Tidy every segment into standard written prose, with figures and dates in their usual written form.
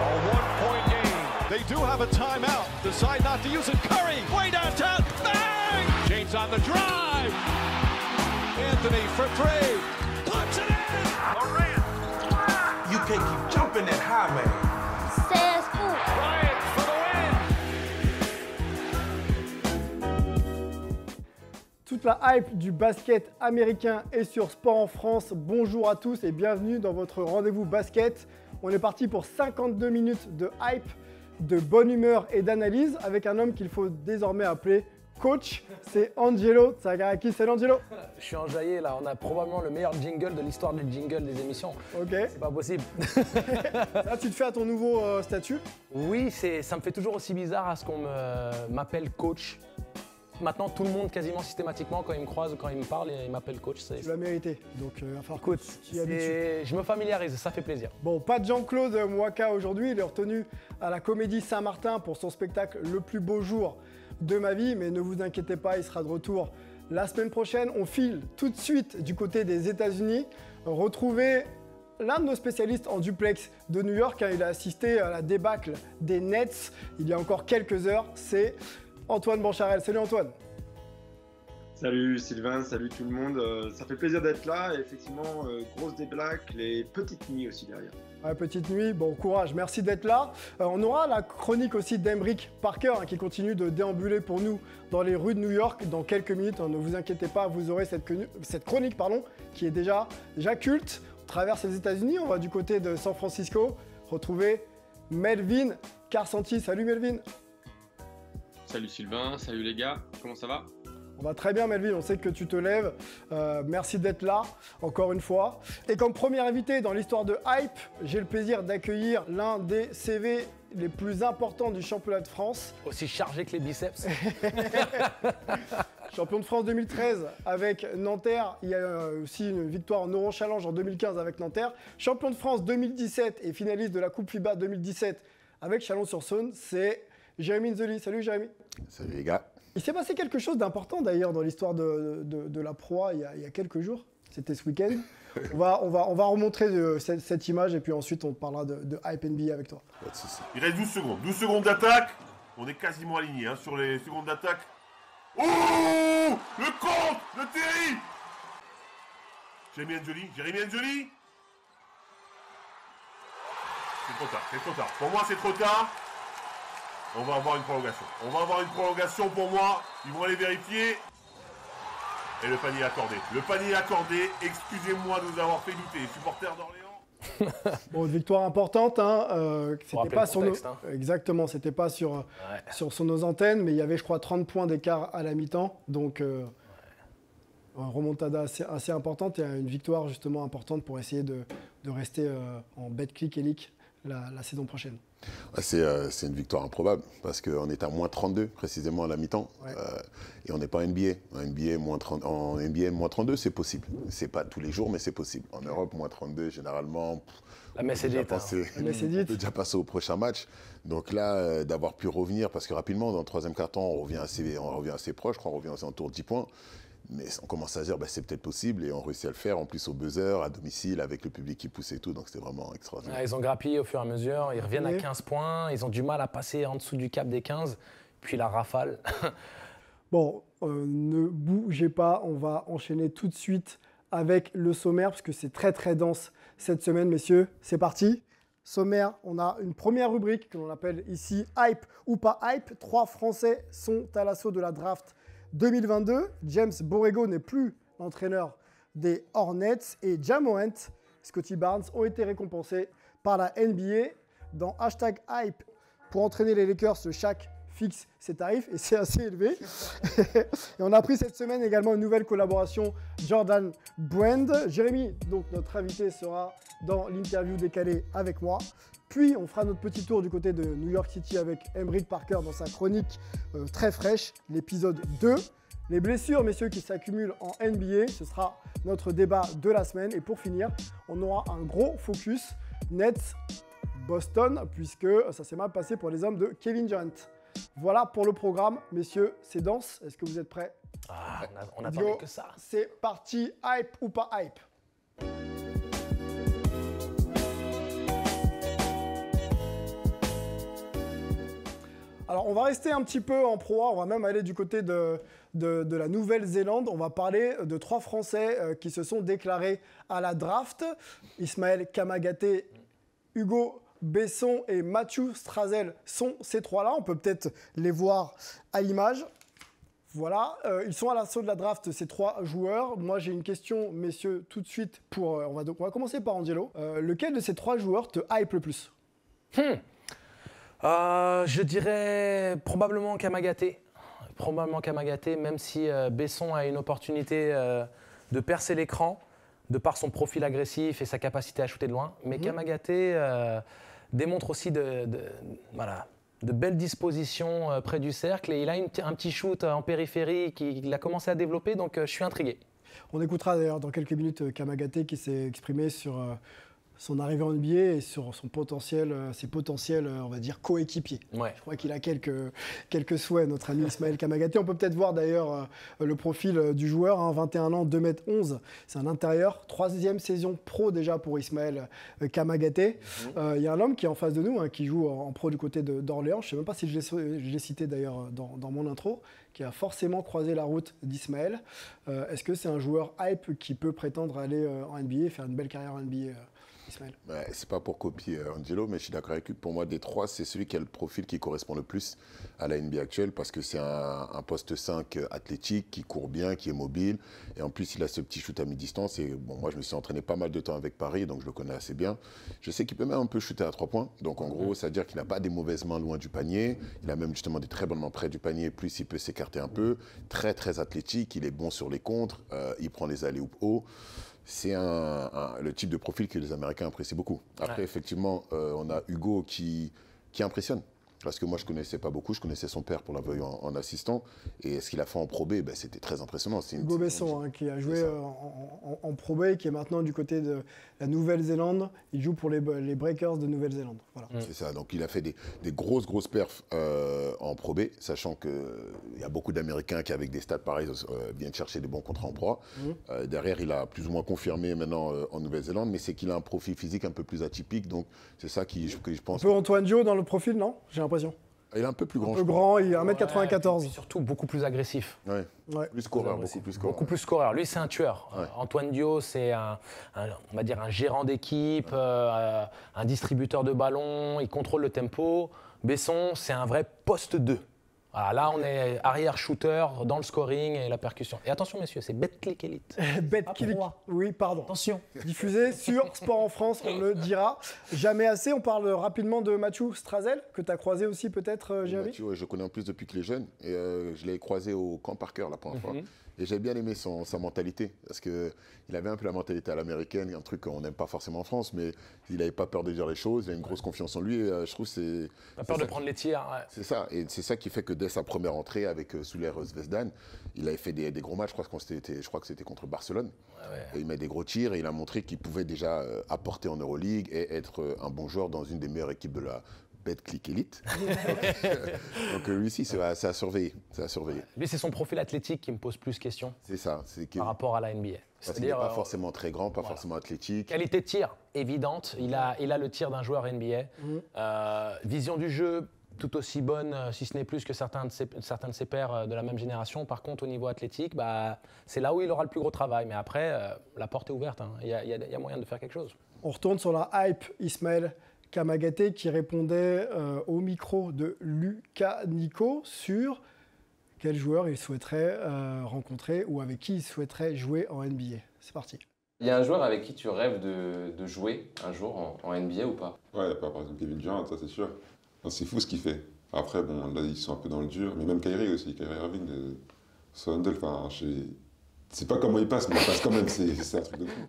A one-point game. They do have a timeout. Decide not to use it. Curry, way downtown. Bang! James on the drive. Anthony for three. Puts it in. Durant. You can't keep jumping that high, man. Says who? Bryant for the win. Toute la hype du basket américain est sur Sport en France. Bonjour à tous et bienvenue dans votre rendez-vous basket. On est parti pour 52 minutes de hype, de bonne humeur et d'analyse avec un homme qu'il faut désormais appeler coach. C'est Angelo Tsagarakis. Salut Angelo. Je suis enjaillé là, on a probablement le meilleur jingle de l'histoire des jingles des émissions. Ok. C'est pas possible. Là, tu te fais à ton nouveau statut. Oui, ça me fait toujours aussi bizarre à ce qu'on m'appelle coach. Maintenant, tout le monde, quasiment systématiquement, quand il me croise ou quand il me parle, il m'appelle coach. Tu l'as mérité. Donc, il va falloir Écoute, que tu y habitues. je me familiarise, ça fait plaisir. Bon, pas de Jean-Claude Mouaka aujourd'hui. Il est retenu à la Comédie Saint-Martin pour son spectacle Le plus beau jour de ma vie. Mais ne vous inquiétez pas, il sera de retour la semaine prochaine. On file tout de suite du côté des États-Unis. Retrouver l'un de nos spécialistes en duplex de New York. Il a assisté à la débâcle des Nets il y a encore quelques heures. C'est Antoine Bancharel. Salut Antoine. Salut Sylvain, salut tout le monde. Ça fait plaisir d'être là. Et effectivement, grosse débâcle et petite nuit aussi derrière. Ouais, petite nuit, bon courage, merci d'être là. On aura la chronique aussi d'Emric Parker qui continue de déambuler pour nous dans les rues de New York dans quelques minutes. Ne vous inquiétez pas, vous aurez cette chronique qui est déjà culte. On traverse les États-Unis, on va du côté de San Francisco retrouver Melvin Carsanti. Salut Melvin. Salut Sylvain, salut les gars, comment ça va? On va très bien Melvin, on sait que tu te lèves. Merci d'être là, encore une fois. Et comme premier invité dans l'histoire de Hype, j'ai le plaisir d'accueillir l'un des CV les plus importants du championnat de France. Aussi chargé que les biceps. Champion de France 2013 avec Nanterre. Il y a aussi une victoire en Euro Challenge en 2015 avec Nanterre. Champion de France 2017 et finaliste de la Coupe FIBA 2017 avec Chalon-sur-Saône. C'est Jérémy Nzoli. Salut Jérémy. Salut les gars. Il s'est passé quelque chose d'important d'ailleurs dans l'histoire de la proie il y a quelques jours. C'était ce week-end. on va remontrer cette image et puis ensuite on parlera de Hype NBA avec toi. Pas de soucis. Il reste 12 secondes. 12 secondes d'attaque. On est quasiment aligné sur les secondes d'attaque. Oh, le compte de Terry. Jérémy Nzoli. C'est trop tard. Pour moi, c'est trop tard. On va avoir une prolongation. Pour moi. Ils vont aller vérifier. Et le panier accordé. Excusez-moi de vous avoir fait douter. Supporters d'Orléans. Bon, une victoire importante. C'était pas sur nos... Exactement, c'était pas sur nos antennes, mais il y avait, je crois, 30 points d'écart à la mi-temps. Donc, une remontada assez importante et une victoire justement importante pour essayer de rester en Betclic et League la saison prochaine. C'est une victoire improbable parce qu'on est à moins 32 précisément à la mi-temps et on n'est pas en NBA. En NBA, moins 32, c'est possible. C'est pas tous les jours, mais c'est possible. En Europe, moins 32, généralement, la messe est dite. On peut déjà passer au prochain match. Donc là, d'avoir pu revenir, parce que rapidement, dans le troisième quart-temps, on revient assez proche, je crois, on revient aux alentours de 10 points. Mais on commence à se dire c'est peut-être possible et on réussit à le faire en plus au buzzer, à domicile, avec le public qui pousse et tout, donc c'était vraiment extraordinaire. Ils ont grappillé au fur et à mesure, ils reviennent à 15 points, ils ont du mal à passer en dessous du cap des 15, puis la rafale. Bon, ne bougez pas, on va enchaîner tout de suite avec le sommaire parce que c'est très très dense cette semaine, messieurs. C'est parti. Sommaire, on a une première rubrique que l'on appelle ici Hype ou pas Hype. 3 Français sont à l'assaut de la draft 2022, James Borrego n'est plus l'entraîneur des Hornets et Ja Morant, Scottie Barnes ont été récompensés par la NBA dans #Hype. Pour entraîner les Lakers, Shaq fixe ses tarifs et c'est assez élevé. Et on a appris cette semaine également une nouvelle collaboration Jordan Brand. Jérémy, donc notre invité, sera dans l'interview décalée avec moi. Puis on fera notre petit tour du côté de New York City avec Emric Parker dans sa chronique très fraîche, l'épisode 2. Les blessures, messieurs, qui s'accumulent en NBA, ce sera notre débat de la semaine. Et pour finir, on aura un gros focus Nets Boston, puisque ça s'est mal passé pour les hommes de Kevin Durant. Voilà pour le programme, messieurs, c'est dense. Est-ce que vous êtes prêts? On attendait que ça. C'est parti, hype ou pas hype? on va rester un petit peu en Pro A, on va même aller du côté de la Nouvelle-Zélande. On va parler de 3 Français qui se sont déclarés à la draft. Ismaël Kamagaté, Hugo Besson et Mathieu Strazel sont ces 3-là. On peut peut-être les voir à l'image. Voilà, ils sont à l'assaut de la draft, ces 3 joueurs. Moi, j'ai une question, messieurs, tout de suite. On va commencer par Angelo. Lequel de ces 3 joueurs te hype le plus? Je dirais probablement Kamagaté. Probablement Kamagaté, même si Besson a une opportunité de percer l'écran, de par son profil agressif et sa capacité à shooter de loin. Mais Kamagaté démontre aussi de belles dispositions près du cercle. Et il a un petit shoot en périphérie qu'il a commencé à développer, donc je suis intrigué. On écoutera d'ailleurs dans quelques minutes Kamagaté qui s'est exprimé sur son arrivée en NBA et sur ses potentiels, on va dire, coéquipiers. Ouais. Je crois qu'il a quelques souhaits, notre ami Ismaël Kamagaté. On peut peut-être voir d'ailleurs le profil du joueur, 21 ans, 2m11. C'est un intérieur, 3e saison pro déjà pour Ismaël Kamagaté. Il y a un homme qui est en face de nous, qui joue en pro du côté d'Orléans. Je ne sais même pas si je l'ai cité d'ailleurs dans mon intro, qui a forcément croisé la route d'Ismaël. Est-ce que c'est un joueur hype qui peut prétendre aller en NBA et faire une belle carrière en NBA Ismaël? C'est pas pour copier Angelo, mais je suis d'accord avec lui. Pour moi, des 3, c'est celui qui a le profil qui correspond le plus à la NBA actuelle parce que c'est un poste 5 athlétique, qui court bien, qui est mobile. Et en plus, il a ce petit shoot à mi-distance. Et bon, moi, je me suis entraîné pas mal de temps avec Paris, donc je le connais assez bien. Je sais qu'il peut même un peu shooter à 3 points. Donc en gros, ça veut dire qu'il n'a pas des mauvaises mains loin du panier. Il a même justement des très bonnes mains près du panier. Plus il peut s'écarter un peu. Très, très athlétique. Il est bon sur les contres. Il prend les alley-oops hauts. C'est le type de profil que les Américains apprécient beaucoup. Après, effectivement, on a Hugo qui impressionne. Parce que moi, je ne connaissais pas beaucoup. Je connaissais son père pour l'avoir en assistant. Et ce qu'il a fait en Pro B, c'était très impressionnant. Hugo Besson, qui a joué en Pro B, qui est maintenant du côté de la Nouvelle-Zélande. Il joue pour les Breakers de Nouvelle-Zélande. Voilà. C'est ça. Donc, il a fait des grosses perfs en Pro B, sachant qu'il y a beaucoup d'Américains qui, avec des stats pareils, viennent chercher des bons contrats en Pro. Derrière, il a plus ou moins confirmé maintenant en Nouvelle-Zélande, mais c'est qu'il a un profil physique un peu plus atypique. Donc, c'est ça que je pense. Un peu Antoine Dio dans le profil, non? J'ai l'impression. Il est un peu plus grand. Un peu grand, il est 1m94. Surtout beaucoup plus agressif. Ouais. Plus scoreur, beaucoup plus scoreur. Lui, c'est un tueur. Antoine Dio, c'est on va dire un gérant d'équipe, un distributeur de ballons, il contrôle le tempo. Besson, c'est un vrai poste 2. Voilà, là, on est arrière-shooter dans le scoring et la percussion. Et attention, messieurs, c'est BetClick Elite. BetClick, oui, pardon. Attention. Diffusé sur Sport en France, on le dira. Jamais assez. On parle rapidement de Mathieu Strazel, que tu as croisé aussi peut-être, Jérémy. Mathieu, je connais en plus depuis qu'il est jeune. Et je l'ai croisé au camp Parker la première fois. Et j'ai bien aimé sa mentalité, parce qu'il avait un peu la mentalité à l'américaine, un truc qu'on n'aime pas forcément en France, mais il n'avait pas peur de dire les choses, il a une grosse confiance en lui, et je trouve que c'est... Pas peur de prendre les tirs. Ouais. C'est ça, et c'est ça qui fait que dès sa première entrée avec Souler Zvezdan, il avait fait des gros matchs, je crois que c'était contre Barcelone, et il met des gros tirs, et il a montré qu'il pouvait déjà apporter en Euroleague et être un bon joueur dans une des meilleures équipes de la BetClick Elite. Donc lui aussi, c'est à surveiller. Lui, c'est son profil athlétique qui me pose plus questions. C'est ça. Par rapport à la NBA. Parce qu'il n'est pas forcément très grand, pas forcément athlétique. Qualité de tir, évidente. Il a le tir d'un joueur NBA. Vision du jeu, tout aussi bonne, si ce n'est plus que certains de ses pairs de la même génération. Par contre, au niveau athlétique, c'est là où il aura le plus gros travail. Mais après, la porte est ouverte. Il y a moyen de faire quelque chose. On retourne sur la hype, Ismaël Kamagaté, qui répondait au micro de Lucas Nico sur quel joueur il souhaiterait rencontrer ou avec qui il souhaiterait jouer en NBA. C'est parti. Il y a un joueur avec qui tu rêves de jouer un jour en NBA ou pas? Ouais, par exemple Kevin Durant, ça c'est sûr. Enfin, c'est fou ce qu'il fait. Après, bon, là ils sont un peu dans le dur, mais même Kyrie aussi, Kyrie Irving de Sondel, enfin, je sais pas comment il passe, mais il passe quand même, c'est un truc de fou.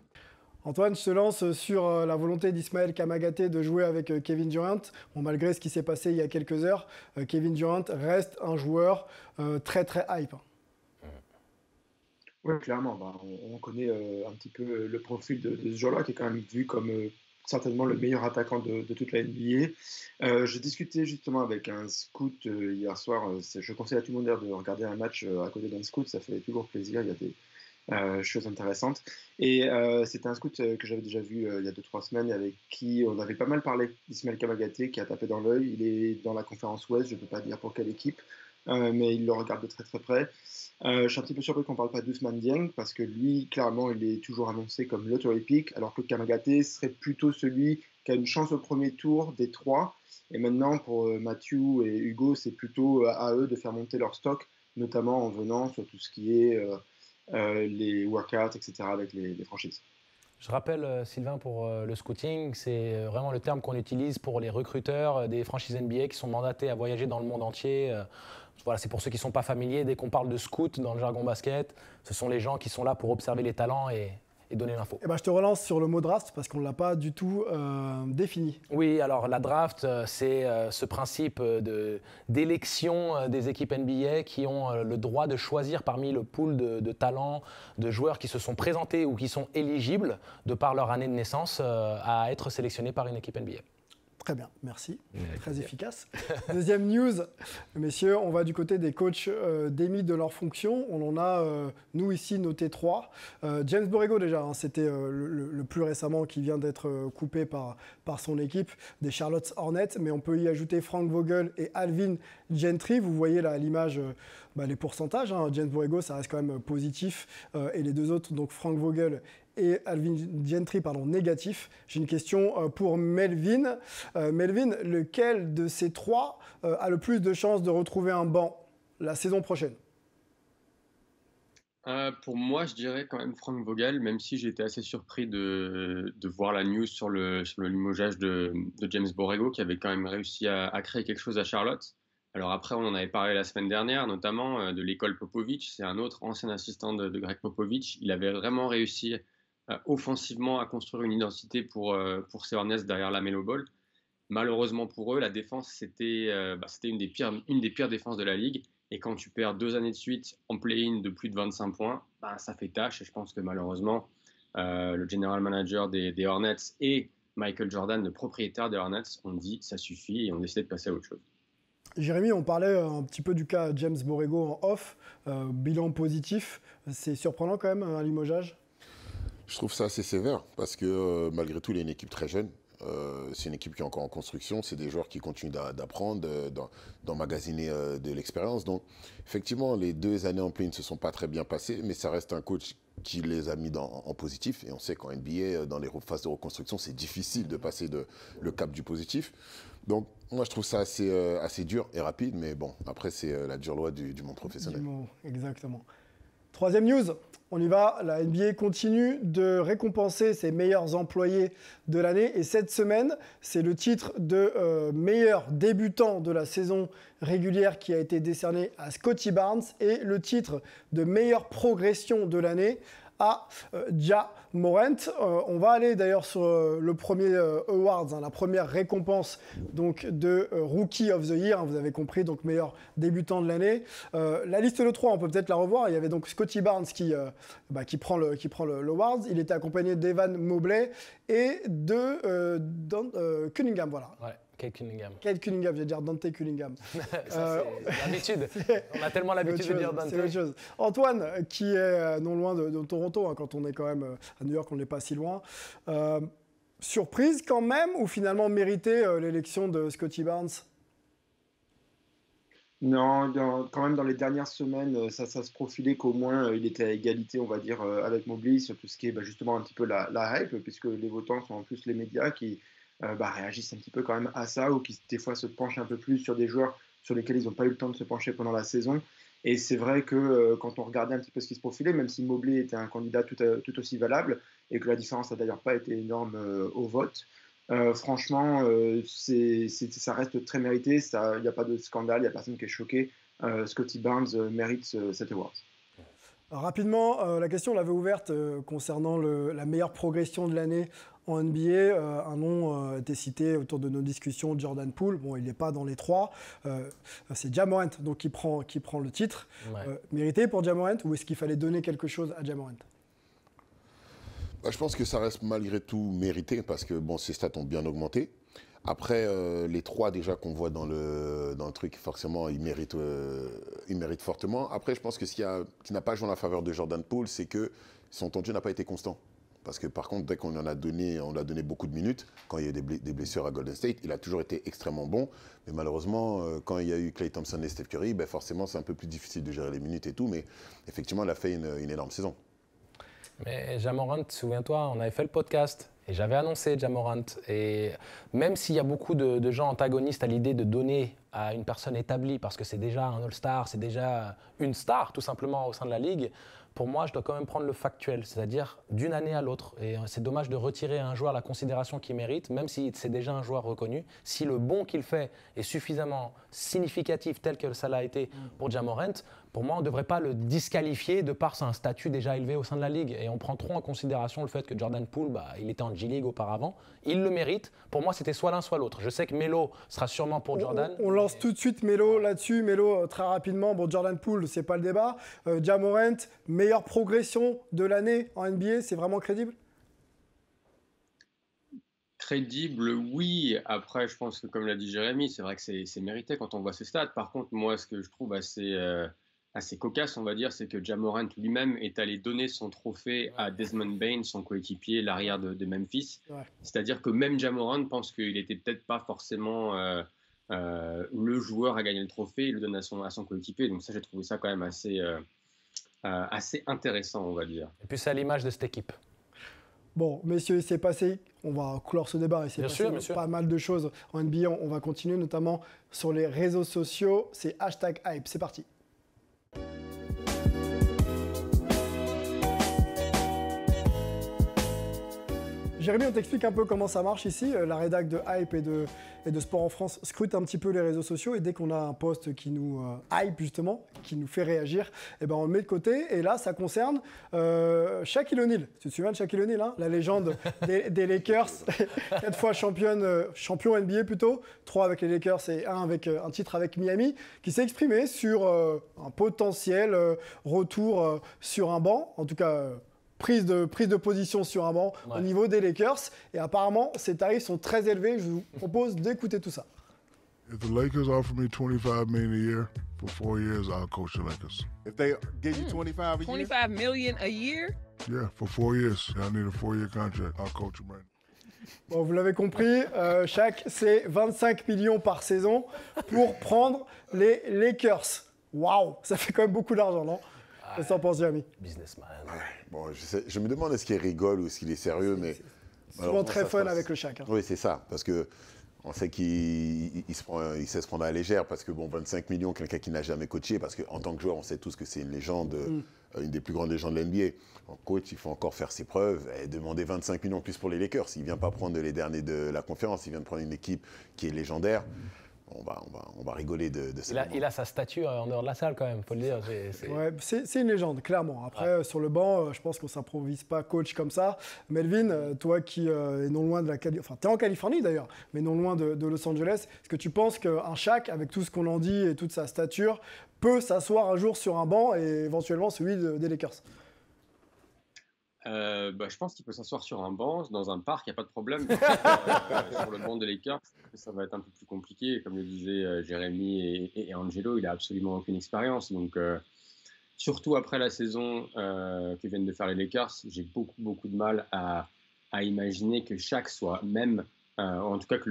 Antoine, je te lance sur la volonté d'Ismaël Kamagaté de jouer avec Kevin Durant. Bon, malgré ce qui s'est passé il y a quelques heures, Kevin Durant reste un joueur très très hype. Oui, clairement. On connaît un petit peu le profil de ce joueur-là, qui est quand même vu comme certainement le meilleur attaquant de toute la NBA. J'ai discuté justement avec un scout hier soir. Je conseille à tout le monde de regarder un match à côté d'un scout, ça fait toujours plaisir. Il Chose intéressante. Et c'était un scout que j'avais déjà vu il y a 2-3 semaines, avec qui on avait pas mal parlé, Ismaël Kamagaté, qui a tapé dans l'œil. Il est dans la conférence Ouest, je ne peux pas dire pour quelle équipe, mais il le regarde de très très près. Je suis un petit peu surpris qu'on ne parle pas d'Ousmane Dieng, parce que lui, clairement, il est toujours annoncé comme lottery pick, alors que Kamagaté serait plutôt celui qui a une chance au premier tour des 3. Et maintenant, pour Mathieu et Hugo, c'est plutôt à eux de faire monter leur stock, notamment en venant sur tout ce qui est les workouts, etc., avec les franchises. Je rappelle, Sylvain, pour le scouting, c'est vraiment le terme qu'on utilise pour les recruteurs des franchises NBA qui sont mandatés à voyager dans le monde entier. Voilà, c'est pour ceux qui ne sont pas familiers. Dès qu'on parle de scout dans le jargon basket, ce sont les gens qui sont là pour observer les talents et donner l'info. Eh ben, je te relance sur le mot draft parce qu'on ne l'a pas du tout défini. Oui, alors la draft, c'est ce principe d'élection des équipes NBA qui ont le droit de choisir parmi le pool de talents, de joueurs qui se sont présentés ou qui sont éligibles, de par leur année de naissance, à être sélectionnés par une équipe NBA. Très bien, merci. Très efficace. Deuxième news, messieurs, on va du côté des coachs démis de leur fonction. On en a, nous ici, noté 3. James Borrego, déjà, hein, c'était le plus récemment qui vient d'être coupé par son équipe des Charlotte Hornets. Mais on peut y ajouter Frank Vogel et Alvin Gentry. Vous voyez là à l'image les pourcentages. Hein. James Borrego, ça reste quand même positif. Et les deux autres, donc Frank Vogel et Alvin Gentry, négatif. J'ai une question pour Melvin. Melvin, lequel de ces 3 a le plus de chances de retrouver un banc la saison prochaine? Pour moi, je dirais quand même Frank Vogel, même si j'ai été assez surpris de voir la news sur le limogeage de James Borrego, qui avait quand même réussi à créer quelque chose à Charlotte. Alors après, on en avait parlé la semaine dernière, notamment de l'école Popovich. C'est un autre ancien assistant de Greg Popovich. Il avait vraiment réussi offensivement à construire une identité pour ces Hornets derrière la Melo Ball. Malheureusement pour eux, la défense, c'était une des pires défenses de la ligue. Et quand tu perds 2 années de suite en play-in de plus de 25 points, ça fait tâche. Et je pense que malheureusement, le general manager des Hornets et Michael Jordan, le propriétaire des Hornets, ont dit ça suffit et ont décidé de passer à autre chose. Jérémy, on parlait un petit peu du cas James Borrego en off. Bilan positif. C'est surprenant quand même, un limogeage? Je trouve ça assez sévère parce que malgré tout, il est une équipe très jeune. C'est une équipe qui est encore en construction. C'est des joueurs qui continuent d'apprendre, d'emmagasiner de l'expérience. Donc, effectivement, les 2 années en play ne se sont pas très bien passées, mais ça reste un coach qui les a mis en positif. Et on sait qu'en NBA, dans les phases de reconstruction, c'est difficile de passer le cap du positif. Donc, moi, je trouve ça assez dur et rapide. Mais bon, après, c'est la dure loi du monde professionnel. Exactement. Troisième news, on y va. La NBA continue de récompenser ses meilleurs employés de l'année. Et cette semaine, c'est le titre de meilleur débutant de la saison régulière qui a été décerné à Scottie Barnes et le titre de meilleure progression de l'année à Ja Morant. On va aller d'ailleurs sur le premier awards, la première récompense donc, de Rookie of the Year, vous avez compris, donc meilleur débutant de l'année. La liste de 3, on peut peut-être la revoir. Il y avait donc Scottie Barnes qui prend l'awards. Il était accompagné d'Evan Mobley et de Cunningham, voilà. Ouais. Kate Cunningham. Kate Cunningham, j'allais dire Dante Cunningham. Ça, c'est l'habitude. On a tellement l'habitude de dire Dante. C'est autre chose. Antoine, qui est non loin de Toronto, hein, quand on est quand même à New York, on n'est pas si loin. Surprise quand même, ou finalement mérité l'élection de Scottie Barnes? Non, quand même dans les dernières semaines, ça se profilait qu'au moins il était à égalité, on va dire, avec Mobley, sur tout ce qui est justement un petit peu la hype, puisque les votants sont en plus les médias qui réagissent un petit peu quand même à ça, ou qui des fois se penchent un peu plus sur des joueurs sur lesquels ils n'ont pas eu le temps de se pencher pendant la saison. Et c'est vrai que quand on regardait un petit peu ce qui se profilait, même si Mobley était un candidat tout aussi valable, et que la différence n'a d'ailleurs pas été énorme au vote, franchement, ça reste très mérité, il n'y a pas de scandale, il n'y a personne qui est choqué. Scottie Barnes mérite cet award. Rapidement, la question, on l'avait ouverte concernant la meilleure progression de l'année en NBA. Un nom était cité autour de nos discussions, Jordan Poole. Bon, il n'est pas dans les 3. C'est Ja Morant donc, qui prend le titre. Ouais. Mérité pour Ja Morant, ou est-ce qu'il fallait donner quelque chose à Ja Morant? Je pense que ça reste malgré tout mérité parce que ses stats ont bien augmenté. Après, les 3 déjà qu'on voit dans le truc, forcément, ils méritent fortement. Après, je pense que ce qui n'a pas joué en la faveur de Jordan Poole, c'est que son temps de jeu n'a pas été constant. Parce que par contre, dès qu'on on a donné beaucoup de minutes, quand il y a eu des blessures à Golden State, il a toujours été extrêmement bon. Mais malheureusement, quand il y a eu Klay Thompson et Steph Curry, ben forcément, c'est un peu plus difficile de gérer les minutes et tout. Mais effectivement, il a fait une énorme saison. Mais Ja Morant, souviens-toi, on avait fait le podcast et j'avais annoncé Ja Morant. Et même s'il y a beaucoup de gens antagonistes à l'idée de donner à une personne établie, parce que c'est déjà un All-Star, c'est déjà une star tout simplement au sein de la Ligue, pour moi, je dois quand même prendre le factuel, c'est-à-dire d'une année à l'autre. Et c'est dommage de retirer à un joueur la considération qu'il mérite, même si c'est déjà un joueur reconnu. Si le bon qu'il fait est suffisamment significatif tel que ça l'a été pour Ja Morant, pour moi, on ne devrait pas le disqualifier de par un statut déjà élevé au sein de la Ligue. Et on prend trop en considération le fait que Jordan Poole, il était en G-League auparavant. Il le mérite. Pour moi, c'était soit l'un, soit l'autre. Je sais que Melo sera sûrement pour Jordan. On lance tout de suite Melo là-dessus. Melo, très rapidement. Bon, Jordan Poole, c'est pas le débat. Ja Morant, meilleure progression de l'année en NBA, c'est vraiment crédible? Crédible, oui. Après, je pense que, comme l'a dit Jérémy, c'est vrai que c'est mérité quand on voit ses stats. Par contre, moi, ce que je trouve assez cocasse, on va dire, c'est que Ja Morant lui-même est allé donner son trophée à Desmond Bane, son coéquipier, l'arrière de Memphis. Ouais. C'est-à-dire que même Ja Morant pense qu'il n'était peut-être pas forcément le joueur à gagner le trophée, il le donne à son coéquipier. Donc ça, j'ai trouvé ça quand même assez intéressant, on va dire. Et puis c'est à l'image de cette équipe. Bon, messieurs, il s'est passé, on va clore ce débat, il s'est passé pas mal de choses en NBA, on va continuer notamment sur les réseaux sociaux, c'est #hype, c'est parti. Jérémy, on t'explique un peu comment ça marche ici. La rédac de Hype et de Sport en France scrute un petit peu les réseaux sociaux et dès qu'on a un post qui nous hype justement, qui nous fait réagir, eh ben on le met de côté. Et là, ça concerne Shaquille O'Neal. Tu te souviens de Shaquille O'Neal, hein, la légende des Lakers, 4 fois champion NBA plutôt, 3 avec les Lakers et un titre avec Miami, qui s'est exprimé sur un potentiel retour sur un banc, en tout cas... Prise de position sur un banc au niveau des Lakers. Et apparemment, ces tarifs sont très élevés. Je vous propose d'écouter tout ça. If the Lakers offer me $25 million a year for 4 years, I'll coach the Lakers. If they give you 25 a year? $25 million a year? Yeah, for 4 years. I need a 4-year contract. I'll coach them right now. Bon, vous l'avez compris, Shaq, c'est 25 millions par saison pour prendre les Lakers. Waouh, ça fait quand même beaucoup d'argent, non? Qu'est-ce que t'en penses, Jérémy? Businessman. Ouais. Bon, je me demande est-ce qu'il rigole ou est-ce qu'il est sérieux, mais... C'est souvent très fun avec le Shaq. Hein. Oui, c'est ça, parce que on sait qu'il sait se prendre à la légère, parce que bon, 25 millions, quelqu'un qui n'a jamais coaché, parce qu'en tant que joueur, on sait tous que c'est une légende, une des plus grandes légendes de l'NBA. En coach, il faut encore faire ses preuves et demander 25 millions plus pour les Lakers. Il ne vient pas prendre les derniers de la conférence, il vient de prendre une équipe qui est légendaire. On va rigoler de ça. Il a sa statue en dehors de la salle quand même, il faut le dire. Ouais, c'est une légende, clairement. Après, sur le banc, je pense qu'on ne s'improvise pas coach comme ça. Melvin, toi qui es non loin de la Californie, enfin tu es en Californie d'ailleurs, mais non loin de Los Angeles, est-ce que tu penses qu'un Shaq, avec tout ce qu'on en dit et toute sa stature, peut s'asseoir un jour sur un banc et éventuellement celui des Lakers? Je pense qu'il peut s'asseoir sur un banc, dans un parc, il n'y a pas de problème. Sur le banc des Lakers, ça va être un peu plus compliqué. Comme le disaient Jérémy et Angelo, il n'a absolument aucune expérience. Donc, surtout après la saison que viennent de faire les Lakers, j'ai beaucoup de mal à imaginer que Shaq soit même, en tout cas que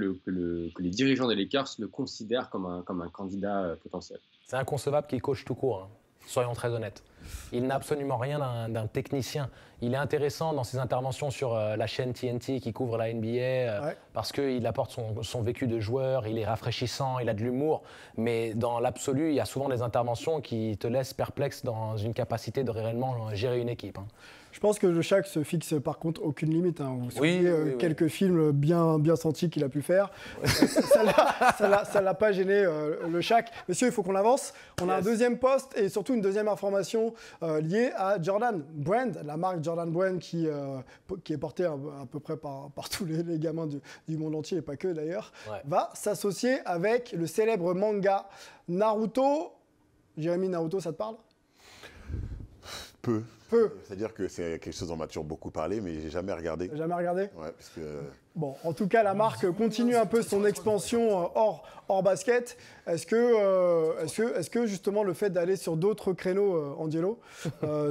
les dirigeants des Lakers le considèrent comme un candidat potentiel. C'est inconcevable qu'il coach tout court, hein. Soyons très honnêtes. Il n'a absolument rien d'un technicien. Il est intéressant dans ses interventions sur la chaîne TNT qui couvre la NBA parce qu'il apporte son vécu de joueur, il est rafraîchissant, il a de l'humour. Mais dans l'absolu, il y a souvent des interventions qui te laissent perplexe dans une capacité de réellement gérer une équipe. Hein. Je pense que le Shaq se fixe par contre aucune limite. Hein. Vous souvenez quelques films bien sentis qu'il a pu faire. Ça l'a pas gêné le Shaq. Messieurs, il faut qu'on avance. On a un deuxième poste et surtout une deuxième information liée à Jordan Brand, la marque Jordan Brand qui est portée à peu près par tous les gamins du monde entier et pas que d'ailleurs, va s'associer avec le célèbre manga Naruto. Jérémy, Naruto, ça te parle? Peu. C'est-à-dire que c'est quelque chose dont on m'a toujours beaucoup parlé, mais j'ai jamais regardé. Jamais regardé? Ouais, parce que Bon, en tout cas, la marque continue un peu son expansion hors basket. Est-ce que justement le fait d'aller sur d'autres créneaux, Angelo,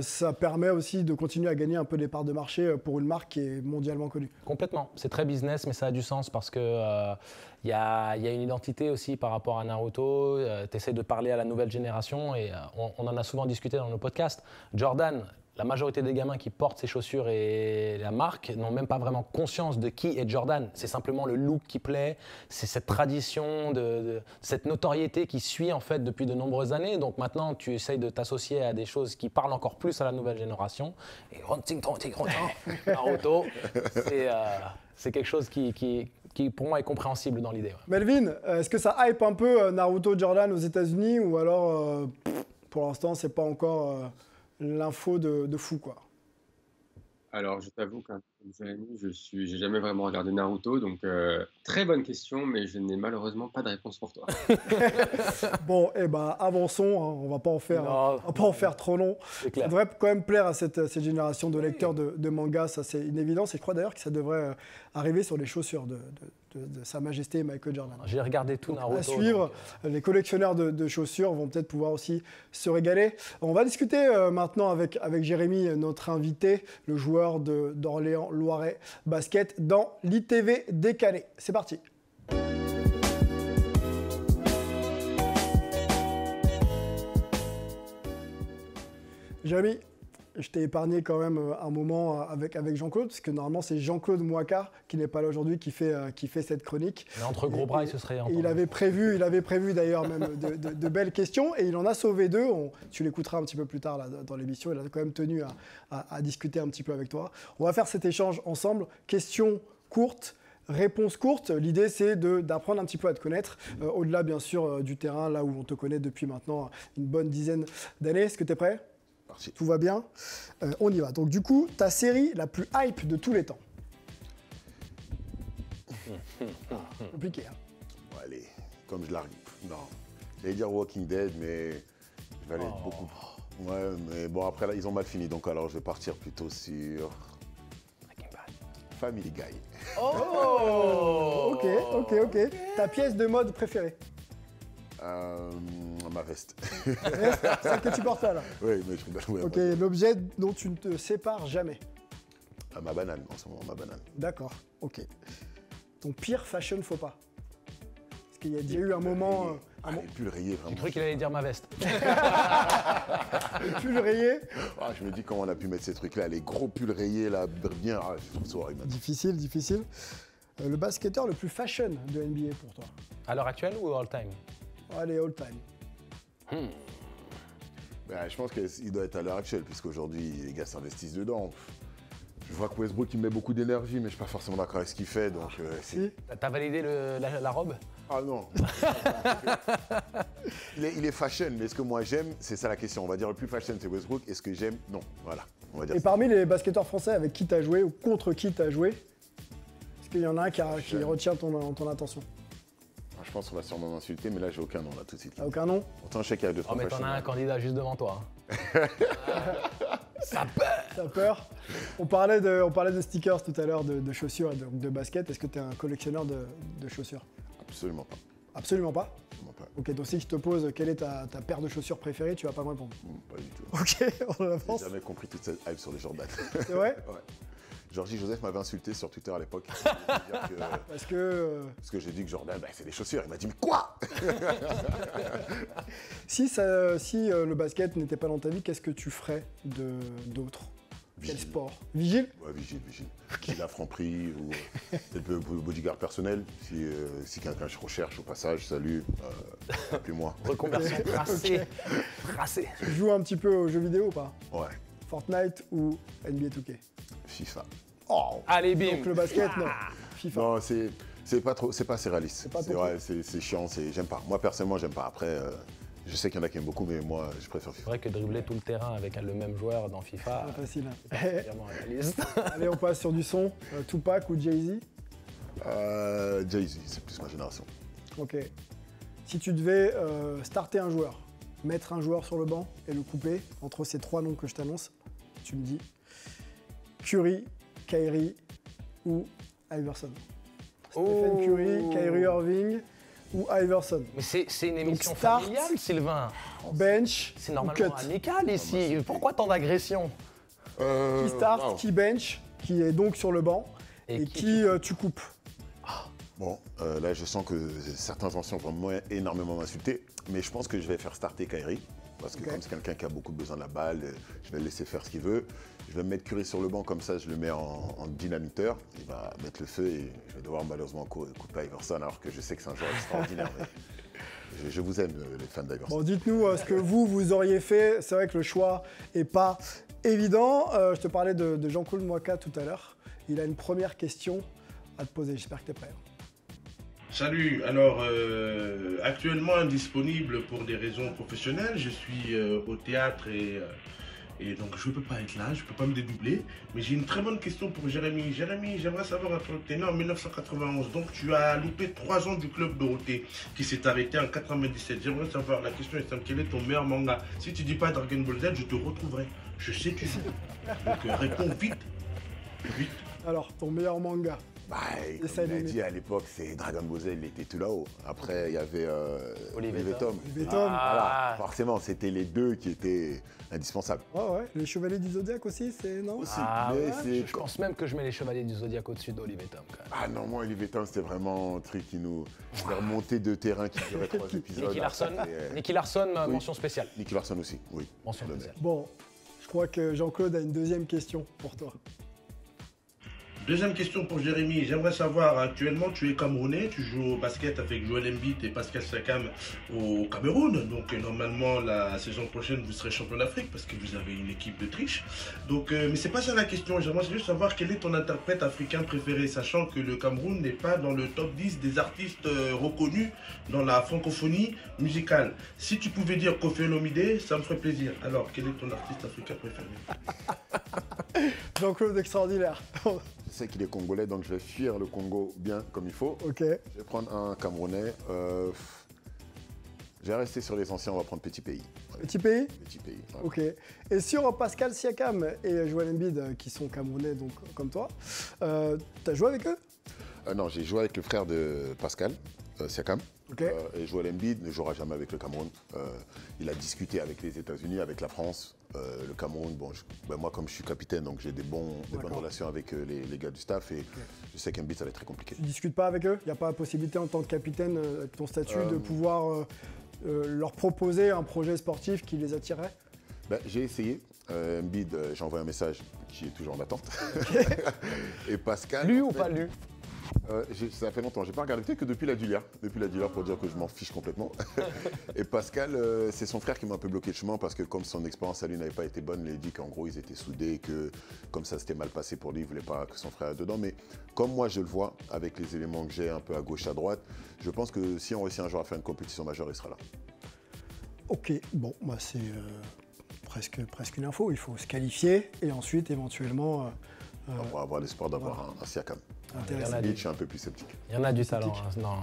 ça permet aussi de continuer à gagner un peu des parts de marché pour une marque qui est mondialement connue? Complètement. C'est très business, mais ça a du sens parce que y a une identité aussi par rapport à Naruto. Tu essaies de parler à la nouvelle génération et on en a souvent discuté dans nos podcasts. Jordan, la majorité des gamins qui portent ces chaussures et la marque n'ont même pas vraiment conscience de qui est Jordan. C'est simplement le look qui plaît, c'est cette tradition, cette notoriété qui suit en fait depuis de nombreuses années. Donc maintenant, tu essayes de t'associer à des choses qui parlent encore plus à la nouvelle génération. Et Naruto, c'est quelque chose qui pour moi est compréhensible dans l'idée. Ouais. Melvin, est-ce que ça hype un peu Naruto Jordan aux États-Unis ou alors pour l'instant c'est pas encore l'info de fou quoi? Alors, je t'avoue qu'un comme Jérémy, j'ai jamais vraiment regardé Naruto, donc très bonne question, mais je n'ai malheureusement pas de réponse pour toi. Bon, eh ben avançons, hein, on va pas en faire trop long. Ça devrait quand même plaire à cette génération de lecteurs de manga, ça c'est une évidence, et je crois d'ailleurs que ça devrait arriver sur les chaussures de Sa Majesté Michael Jordan. J'ai regardé tout Naruto. À suivre, les collectionneurs de chaussures vont peut-être pouvoir aussi se régaler. On va discuter maintenant avec Jérémy, notre invité, le joueur d'Orléans Loiret Basket, dans l'ITV décalé. C'est parti. Jérémy, je t'ai épargné quand même un moment avec Jean-Claude, parce que normalement c'est Jean-Claude Mouaka, qui n'est pas là aujourd'hui, qui fait cette chronique. Mais entre gros bras, il se serait entendu. Il avait prévu d'ailleurs même de belles questions, et il en a sauvé deux. Tu l'écouteras un petit peu plus tard là, dans l'émission. Il a quand même tenu à discuter un petit peu avec toi. On va faire cet échange ensemble. Questions courtes. Réponse courte, l'idée c'est d'apprendre un petit peu à te connaître, au-delà bien sûr du terrain, là où on te connaît depuis maintenant une bonne dizaine d'années. Est-ce que tu es prêt ? Parti. Tout va bien, on y va. Donc du coup, ta série la plus hype de tous les temps. Compliqué, hein. Bon, allez, comme je l'arrive. Non, j'allais dire Walking Dead, mais je vais aller beaucoup. Ouais, mais bon, après là, ils ont mal fini, donc alors je vais partir plutôt sur Family Guy. Oh, ok. Ta pièce de mode préférée? Ma veste. Celle que tu portes là. Oui, mais je rigole. Ouais, ok, l'objet dont tu ne te sépares jamais. Ma banane, en ce moment, ma banane. D'accord, ok. Ton pire fashion faux pas? Parce qu'il y a déjà eu un moment... les pulls rayés, vraiment. J'ai cru qu'il allait dire ma veste. Les pulls rayés. Je me dis comment on a pu mettre ces trucs-là, les gros pulls rayés, là, bien. Je trouve ça horrible. Difficile. Le basketteur le plus fashion de NBA pour toi? À l'heure actuelle ou all time? Allez, all time. Je pense qu'il doit être à l'heure actuelle, puisqu'aujourd'hui, les gars s'investissent dedans. Je vois que Westbrook, il met beaucoup d'énergie, mais je ne suis pas forcément d'accord avec ce qu'il fait. Donc, si. T'as validé la robe? Ah non. il est fashion, mais est-ce que moi j'aime? C'est ça la question. On va dire le plus fashion, c'est Westbrook. Est-ce que j'aime? Non. Voilà. On va dire et ça. Parmi les basketteurs français avec qui tu as joué ou contre qui tu as joué, est-ce qu'il y en a un qui retient ton attention? Je pense qu'on va sûrement m'insulter, mais là, j'ai aucun nom, là, tout de suite. T'as aucun nom? Pourtant, je sais qu'il y a deux, trois mais t'en as un candidat juste devant toi. Ça peur. Ça peur. On parlait de stickers tout à l'heure, de chaussures et de basket. Est-ce que tu es un collectionneur de chaussures? Absolument pas. Absolument pas? Absolument pas. Ok, donc si je te pose quelle est ta paire de chaussures préférée, tu vas pas me répondre? Pas du tout. Ok, on avance. J'ai jamais compris toute cette hype sur les Jordan. C'est vrai? Ouais. Georgie Joseph m'avait insulté sur Twitter à l'époque. Parce que j'ai dit que Jordan, c'est des chaussures. Il m'a dit, mais quoi? Si le basket n'était pas dans ta vie, qu'est-ce que tu ferais d'autre? Quel sport? Vigile? Ouais, vigile. Vigile à Franprix ou peut-être le bodyguard personnel. Si quelqu'un recherche au passage, salut, appelez-moi. Reconversion tracée. Tu joues un petit peu aux jeux vidéo ou pas? Ouais. Fortnite ou NBA 2K? FIFA. Oh. Allez, bim. Donc le basket, non. FIFA. Non, c'est pas assez réaliste. C'est chiant, j'aime pas. Moi personnellement, j'aime pas. Après, je sais qu'il y en a qui aiment beaucoup, mais moi, je préfère FIFA. C'est vrai que dribbler tout le terrain avec le même joueur dans FIFA, c'est pas facile. C'est vraiment réaliste. Allez, on passe sur du son. Tupac ou Jay-Z? Jay-Z, c'est plus ma génération. Ok. Si tu devais starter un joueur, mettre un joueur sur le banc et le couper entre ces trois noms que je t'annonce, tu me dis Curry, Kyrie ou Iverson. Stephen Curry, Kyrie Irving ou Iverson. Mais c'est une émission start, familiale, Sylvain. Bench, C'est ou normalement cut. amical ici. Pourquoi tant d'agression? Qui start, wow. qui bench, qui est donc sur le banc et qui tu coupes. Bon, là, je sens que certains anciens vont énormément m'insulter, mais je pense que je vais faire starter Kyrie. Parce que comme c'est quelqu'un qui a beaucoup besoin de la balle, je vais le laisser faire ce qu'il veut. Je vais mettre Curry sur le banc, comme ça je le mets en dynamiteur. Il va mettre le feu et je vais devoir malheureusement couper Iverson, alors que je sais que c'est un joueur extraordinaire. Mais je vous aime, les fans d'Iverson. Bon, dites-nous ce que vous auriez fait. C'est vrai que le choix n'est pas évident. Je te parlais de Jean-Claude Moika tout à l'heure. Il a une première question à te poser. J'espère que tu es prêt. Salut, alors actuellement indisponible pour des raisons professionnelles, je suis au théâtre et donc je ne peux pas être là, je ne peux pas me dédoubler, mais j'ai une très bonne question pour Jérémy. Jérémy, j'aimerais savoir un truc, tu es né en 1991, donc tu as loupé 3 ans du club Dorothée qui s'est arrêté en 97. J'aimerais savoir, la question est simple, quel est ton meilleur manga? Si tu dis pas Dragon Ball Z, je te retrouverai, je sais que c'est. Donc réponds vite, vite. Alors, ton meilleur manga? Bah, comme il a dit à l'époque, c'est Dragon Ball Z, il était tout là-haut. Après, il y avait Olivier Tom. Voilà, forcément, c'était les deux qui étaient indispensables. Ouais, les Chevaliers du Zodiac aussi, c'est non? Aussi, Je pense même que je mets les Chevaliers du Zodiac au-dessus d'Olivier Tom. Ah non, moi, Olivier Tom, c'était vraiment un truc qui nous fait remonter de terrain qui durait 3 épisodes. Nicky Larson, mention spéciale. Nicky Larson aussi, oui. Mention spéciale. Bon, je crois que Jean-Claude a une deuxième question pour toi. Deuxième question pour Jérémy. J'aimerais savoir, actuellement, tu es Camerounais, tu joues au basket avec Joel Embiid et Pascal Siakam au Cameroun. Donc, normalement, la saison prochaine, vous serez champion d'Afrique parce que vous avez une équipe de triche. Donc, mais c'est pas ça la question. J'aimerais juste savoir quel est ton interprète africain préféré, sachant que le Cameroun n'est pas dans le top 10 des artistes reconnus dans la francophonie musicale. Si tu pouvais dire Koffi Olomide, ça me ferait plaisir. Alors, quel est ton artiste africain préféré? Jean-Claude extraordinaire. Je sais qu'il est congolais, donc je vais fuir le Congo bien comme il faut. Ok. Je vais prendre un Camerounais. Je vais rester sur les anciens, on va prendre Petit Pays. Ouais. Petit Pays? Petit Pays. Ouais. Ok. Et sur Pascal Siakam et Joel Embiid, qui sont Camerounais, donc comme toi, t'as joué avec eux? Non, j'ai joué avec le frère de Pascal, Siakam. Okay. Et Joel Embiid ne jouera jamais avec le Cameroun. Il a discuté avec les États-Unis, avec la France. Le Cameroun, bon, moi comme je suis capitaine, donc j'ai des bonnes relations avec les gars du staff et je sais qu'Embiid ça va être très compliqué. Tu discutes pas avec eux? Il n'y a pas la possibilité en tant que capitaine, avec ton statut, de pouvoir leur proposer un projet sportif qui les attirerait? J'ai essayé. Embiid, j'ai envoyé un message qui est toujours en attente. Et Pascal. Lu ou pas lu? Ça fait longtemps, j'ai pas regardé, peut-être que depuis la Dulière pour dire que je m'en fiche complètement. Et Pascal, c'est son frère qui m'a un peu bloqué le chemin parce que comme son expérience à lui n'avait pas été bonne, il a dit qu'en gros ils étaient soudés, que comme ça s'était mal passé pour lui, il voulait pas que son frère soit dedans. Mais comme moi je le vois, avec les éléments que j'ai un peu à gauche, à droite, je pense que si on réussit un jour à faire une compétition majeure, il sera là. Ok, bon, c'est presque une info. Il faut se qualifier et ensuite éventuellement... on va avoir l'espoir d'avoir un Siakam. Je suis un peu plus sceptique. Il y en a du talent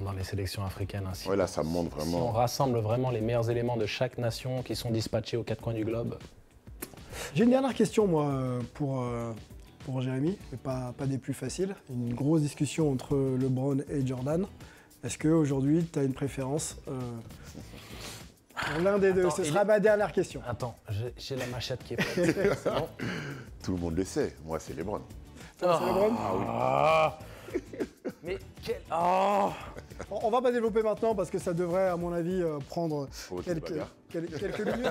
dans les sélections africaines. Oui, là, ça montre vraiment. Si on rassemble vraiment les meilleurs éléments de chaque nation qui sont dispatchés aux 4 coins du globe. J'ai une dernière question, moi, pour Jérémy, mais pas des plus faciles. Une grosse discussion entre LeBron et Jordan. Est-ce qu'aujourd'hui, tu as une préférence l'un des deux? Ce sera ma dernière question. Attends, j'ai la machette qui est prête. C'est bon. Tout le monde le sait, moi, c'est LeBron. C'est LeBron? Ah oui. Mais quel... Oh. On va pas développer maintenant parce que ça devrait, à mon avis, prendre quelques minutes.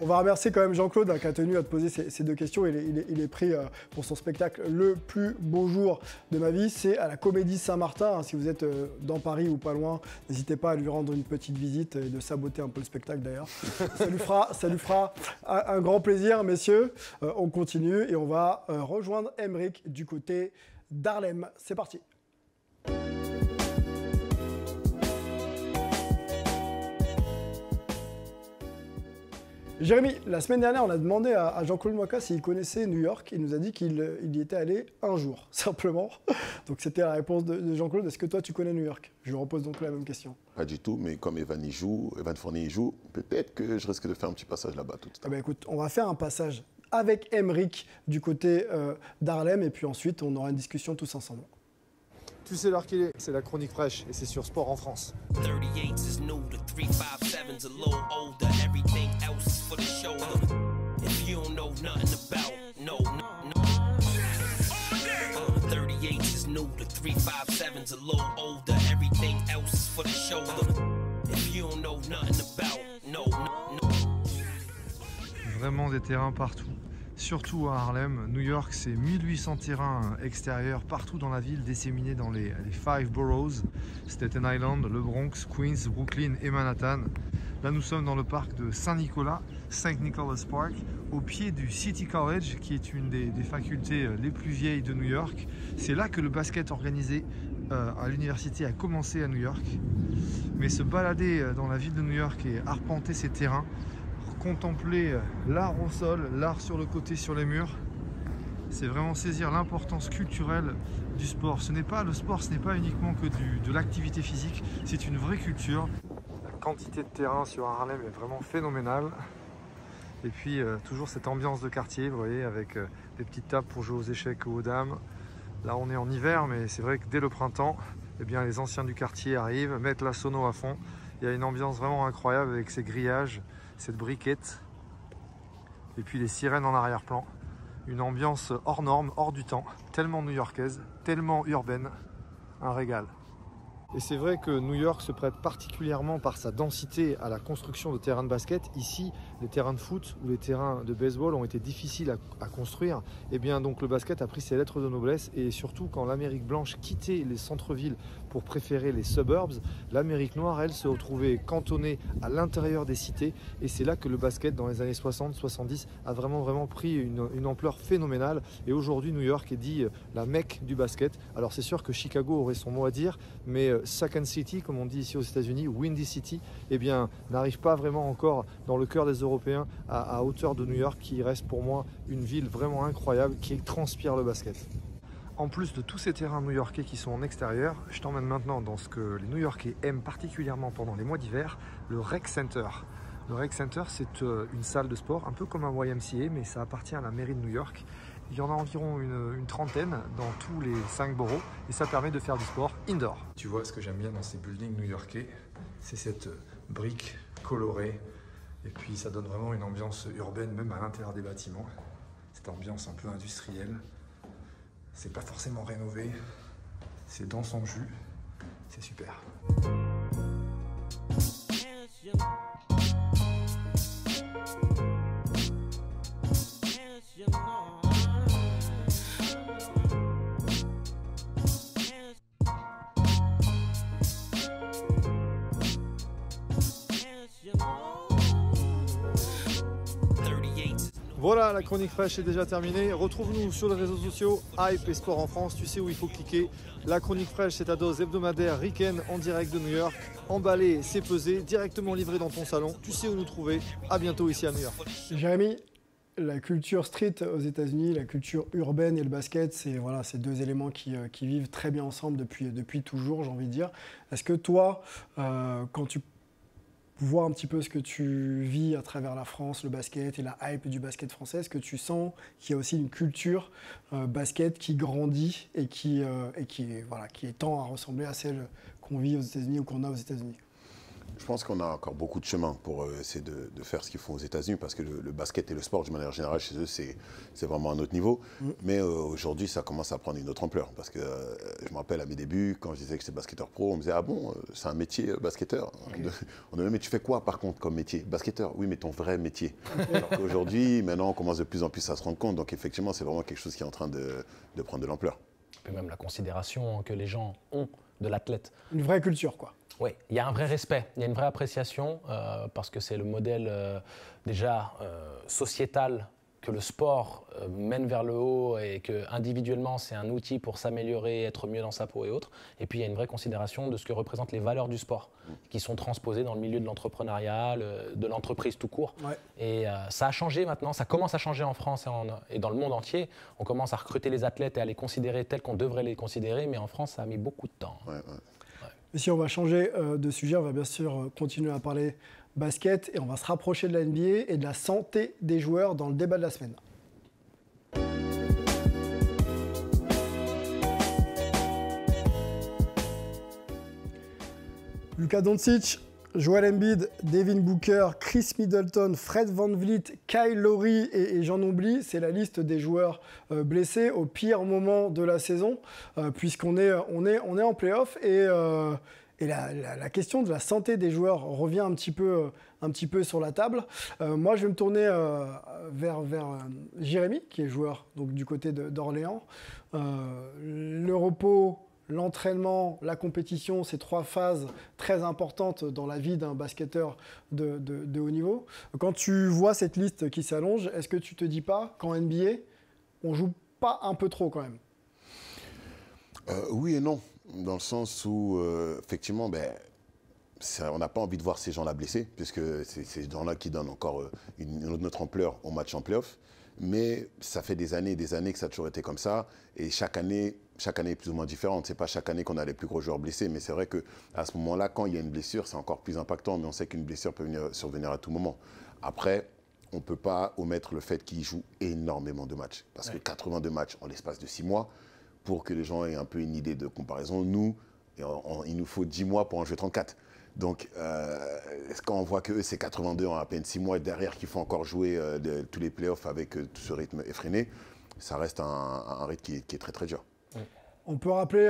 On va remercier quand même Jean-Claude qui a tenu à te poser ces deux questions. Il est pris pour son spectacle Le plus beau jour de ma vie. C'est à la Comédie Saint-Martin. Si vous êtes dans Paris ou pas loin, n'hésitez pas à lui rendre une petite visite et de saboter un peu le spectacle d'ailleurs. Ça lui fera un grand plaisir, messieurs. On continue et on va rejoindre Emric du côté d'Harlem. C'est parti. Jérémy, la semaine dernière, on a demandé à Jean-Claude Moika s'il connaissait New York. Il nous a dit qu'il y était allé un jour, simplement. Donc c'était la réponse de Jean-Claude. Est-ce que toi, tu connais New York? Je lui repose donc la même question. Pas du tout, mais comme Evan Fournier y joue, peut-être que je risque de faire un petit passage là-bas tout à l'heure. Écoute, on va faire un passage avec Emeric du côté d'Harlem. Et puis ensuite, on aura une discussion tous ensemble. Tu sais l'heure qu'il est, c'est la chronique fraîche et c'est sur Sport en France. 38 is new, the 357's a little older. Everything else is for the shoulder. If you don't know nothing about, no. 38 is new, the 357's a little older. Everything else is for the shoulder. If you don't know nothing about, no. Vraiment des terrains partout. Surtout à Harlem. New York, c'est 1800 terrains extérieurs partout dans la ville, disséminés dans les 5 boroughs, Staten Island, le Bronx, Queens, Brooklyn et Manhattan. Là, nous sommes dans le parc de Saint-Nicolas, St. Nicholas Park, au pied du City College, qui est une des facultés les plus vieilles de New York. C'est là que le basket organisé à l'université a commencé à New York. Mais se balader dans la ville de New York et arpenter ces terrains, contempler l'art au sol, l'art sur le côté, sur les murs, c'est vraiment saisir l'importance culturelle du sport. Le sport, ce n'est pas uniquement que de l'activité physique, c'est une vraie culture. La quantité de terrain sur Harlem est vraiment phénoménale. Et puis toujours cette ambiance de quartier, vous voyez, avec des petites tables pour jouer aux échecs ou aux dames. Là, on est en hiver, mais c'est vrai que dès le printemps, eh bien, les anciens du quartier arrivent, mettent la sono à fond. Il y a une ambiance vraiment incroyable avec ces grillages, cette briquette et puis les sirènes en arrière-plan. Une ambiance hors norme, hors du temps, tellement new-yorkaise, tellement urbaine, un régal. Et c'est vrai que New York se prête particulièrement par sa densité à la construction de terrains de basket. Ici, les terrains de foot ou les terrains de baseball ont été difficiles à construire. Et bien donc le basket a pris ses lettres de noblesse, et surtout quand l'Amérique blanche quittait les centres-villes pour préférer les suburbs, l'Amérique noire, elle, se retrouvait cantonnée à l'intérieur des cités. Et c'est là que le basket, dans les années 60-70, a vraiment pris une ampleur phénoménale. Et aujourd'hui, New York est dit la Mecque du basket. Alors c'est sûr que Chicago aurait son mot à dire, mais Second City, comme on dit ici aux États-Unis, Windy City, eh bien, n'arrive pas vraiment encore dans le cœur des Européens à hauteur de New York, qui reste pour moi une ville vraiment incroyable, qui transpire le basket. En plus de tous ces terrains new-yorkais qui sont en extérieur, je t'emmène maintenant dans ce que les New-Yorkais aiment particulièrement pendant les mois d'hiver, le Rec Center. Le Rec Center, c'est une salle de sport, un peu comme un YMCA, mais ça appartient à la mairie de New York. Il y en a environ une trentaine dans tous les 5 boroughs, et ça permet de faire du sport indoor. Tu vois, ce que j'aime bien dans ces buildings new-yorkais, c'est cette brique colorée, et puis ça donne vraiment une ambiance urbaine, même à l'intérieur des bâtiments. Cette ambiance un peu industrielle. C'est pas forcément rénové, c'est dans son jus, c'est super. Voilà, la chronique fraîche est déjà terminée. Retrouve-nous sur les réseaux sociaux, Hype et Sport en France. Tu sais où il faut cliquer. La chronique fraîche, c'est ta dose hebdomadaire week-end en direct de New York. Emballé, c'est pesé, directement livré dans ton salon. Tu sais où nous trouver. À bientôt ici à New York. Jérémy, la culture street aux États-Unis, la culture urbaine et le basket, c'est voilà, ces deux éléments qui vivent très bien ensemble depuis toujours, j'ai envie de dire. Est-ce que toi, quand tu vois un petit peu ce que tu vis à travers la France, le basket et la hype du basket français, est-ce que tu sens qu'il y a aussi une culture basket qui grandit et qui tend à ressembler à celle qu'on vit aux États-Unis ou qu'on a aux États-Unis? Je pense qu'on a encore beaucoup de chemin pour essayer de faire ce qu'ils font aux États-Unis, parce que le basket et le sport, de manière générale, chez eux, c'est vraiment un autre niveau. Mais aujourd'hui, ça commence à prendre une autre ampleur. Parce que je me rappelle à mes débuts, quand je disais que j'étais basketteur pro, on me disait « Ah bon, c'est un métier, basketteur okay. ?» On me disait « Mais tu fais quoi, par contre, comme métier ?»« Basketteur, oui, mais ton vrai métier. Okay. » Alors qu'aujourd'hui, maintenant, on commence de plus en plus à se rendre compte. Donc effectivement, c'est vraiment quelque chose qui est en train de prendre de l'ampleur. Et même la considération que les gens ont de l'athlète. Une vraie culture, quoi. Oui, il y a un vrai respect, il y a une vraie appréciation, parce que c'est le modèle déjà sociétal que le sport mène vers le haut, et que individuellement c'est un outil pour s'améliorer, être mieux dans sa peau et autres. Et puis il y a une vraie considération de ce que représentent les valeurs du sport, qui sont transposées dans le milieu de l'entrepreneuriat, de l'entreprise tout court. Ouais. Et ça a changé maintenant, ça commence à changer en France et dans le monde entier. On commence à recruter les athlètes et à les considérer tels qu'on devrait les considérer, mais en France ça a mis beaucoup de temps. Ouais. Et si on va changer de sujet, on va bien sûr continuer à parler basket, et on va se rapprocher de la NBA et de la santé des joueurs dans le débat de la semaine. Luka Doncic, Joel Embiid, Devin Booker, Chris Middleton, Fred VanVleet, Kyle Lowry et j'en oublie, c'est la liste des joueurs blessés au pire moment de la saison, puisqu'on est en play-off et la question de la santé des joueurs revient un petit peu sur la table. Moi, je vais me tourner vers Jérémy, qui est joueur donc, du côté d'Orléans. Le repos, l'entraînement, la compétition, ces 3 phases très importantes dans la vie d'un basketteur de haut niveau. Quand tu vois cette liste qui s'allonge, est-ce que tu te dis pas qu'en NBA, on joue pas un peu trop quand même? Oui et non, dans le sens où, effectivement, on n'a pas envie de voir ces gens-là blessés, puisque c'est ces gens-là qui donnent encore une autre ampleur au match en play-off. Mais ça fait des années que ça a toujours été comme ça, et chaque année est plus ou moins différente. C'est pas chaque année qu'on a les plus gros joueurs blessés, mais c'est vrai qu'à ce moment-là, quand il y a une blessure, c'est encore plus impactant, mais on sait qu'une blessure peut survenir à tout moment. Après, on ne peut pas omettre le fait qu'ils jouent énormément de matchs, parce que 82 matchs en l'espace de 6 mois, pour que les gens aient un peu une idée de comparaison, nous, il nous faut 10 mois pour en jouer 34. Donc, quand on voit qu'eux, c'est 82 en à peine 6 mois, et derrière qu'il faut encore jouer tous les playoffs avec tout ce rythme effréné, ça reste un rythme qui est très très dur. On peut rappeler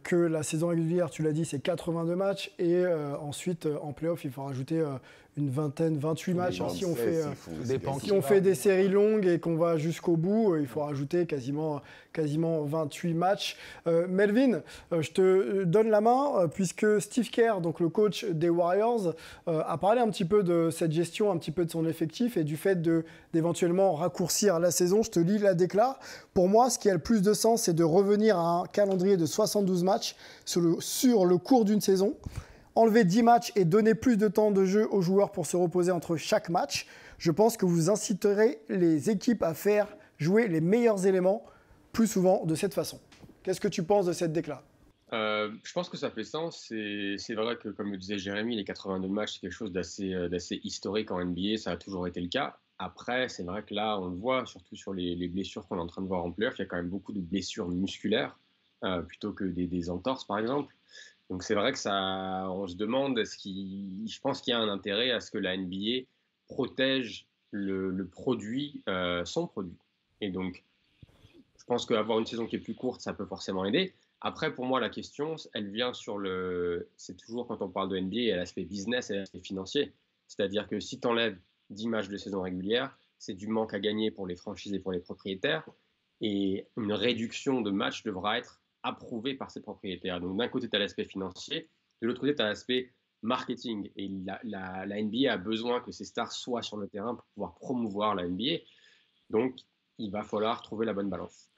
que la saison régulière, tu l'as dit, c'est 82 matchs et ensuite en play-off, il faut rajouter une vingtaine, 28 matchs. Si on fait des séries longues et qu'on va jusqu'au bout, il faut rajouter quasiment 28 matchs. Melvin, je te donne la main puisque Steve Kerr, donc le coach des Warriors, a parlé un petit peu de cette gestion, un petit peu de son effectif et du fait d'éventuellement raccourcir la saison. Je te lis la déclare. Pour moi, ce qui a le plus de sens, c'est de revenir à un calendrier de 72 matchs sur le cours d'une saison. Enlever 10 matchs et donner plus de temps de jeu aux joueurs pour se reposer entre chaque match. Je pense que vous inciterez les équipes à faire jouer les meilleurs éléments plus souvent de cette façon. Qu'est-ce que tu penses de cette déclaration ? Je pense que ça fait sens. C'est vrai que, comme le disait Jérémy, les 82 matchs, c'est quelque chose d'assez historique en NBA. Ça a toujours été le cas. Après, c'est vrai que là, on le voit, surtout sur les blessures qu'on est en train de voir en play-off, il y a quand même beaucoup de blessures musculaires plutôt que des entorses, par exemple. Donc c'est vrai que on se demande, je pense qu'il y a un intérêt à ce que la NBA protège le produit, son produit. Et donc, je pense qu'avoir une saison qui est plus courte, ça peut forcément aider. Après, pour moi, la question, elle vient c'est toujours quand on parle de NBA, il y a l'aspect business et l'aspect financier. C'est-à-dire que si tu enlèves 10 matchs de saison régulière, c'est du manque à gagner pour les franchises et pour les propriétaires. Et une réduction de matchs devra être approuvée par ces propriétaires. Donc d'un côté, tu as l'aspect financier, de l'autre côté, tu as l'aspect marketing. Et la NBA a besoin que ces stars soient sur le terrain pour pouvoir promouvoir la NBA. Donc, il va falloir trouver la bonne balance.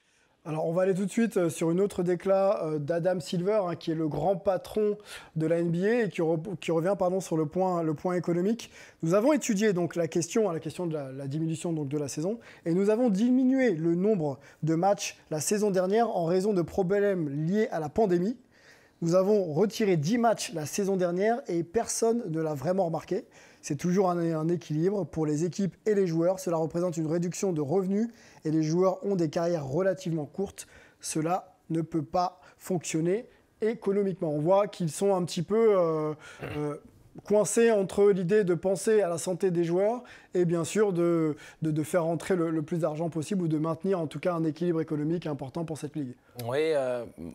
Alors, on va aller tout de suite sur une autre décla d'Adam Silver, qui est le grand patron de la NBA et qui revient sur le point économique. Nous avons étudié donc la question de la diminution donc, de la saison et nous avons diminué le nombre de matchs la saison dernière en raison de problèmes liés à la pandémie. Nous avons retiré 10 matchs la saison dernière et personne ne l'a vraiment remarqué. C'est toujours un équilibre pour les équipes et les joueurs. Cela représente une réduction de revenus et les joueurs ont des carrières relativement courtes. Cela ne peut pas fonctionner économiquement. On voit qu'ils sont un petit peu coincés entre l'idée de penser à la santé des joueurs et bien sûr de faire rentrer le plus d'argent possible ou de maintenir en tout cas un équilibre économique important pour cette ligue. Oui,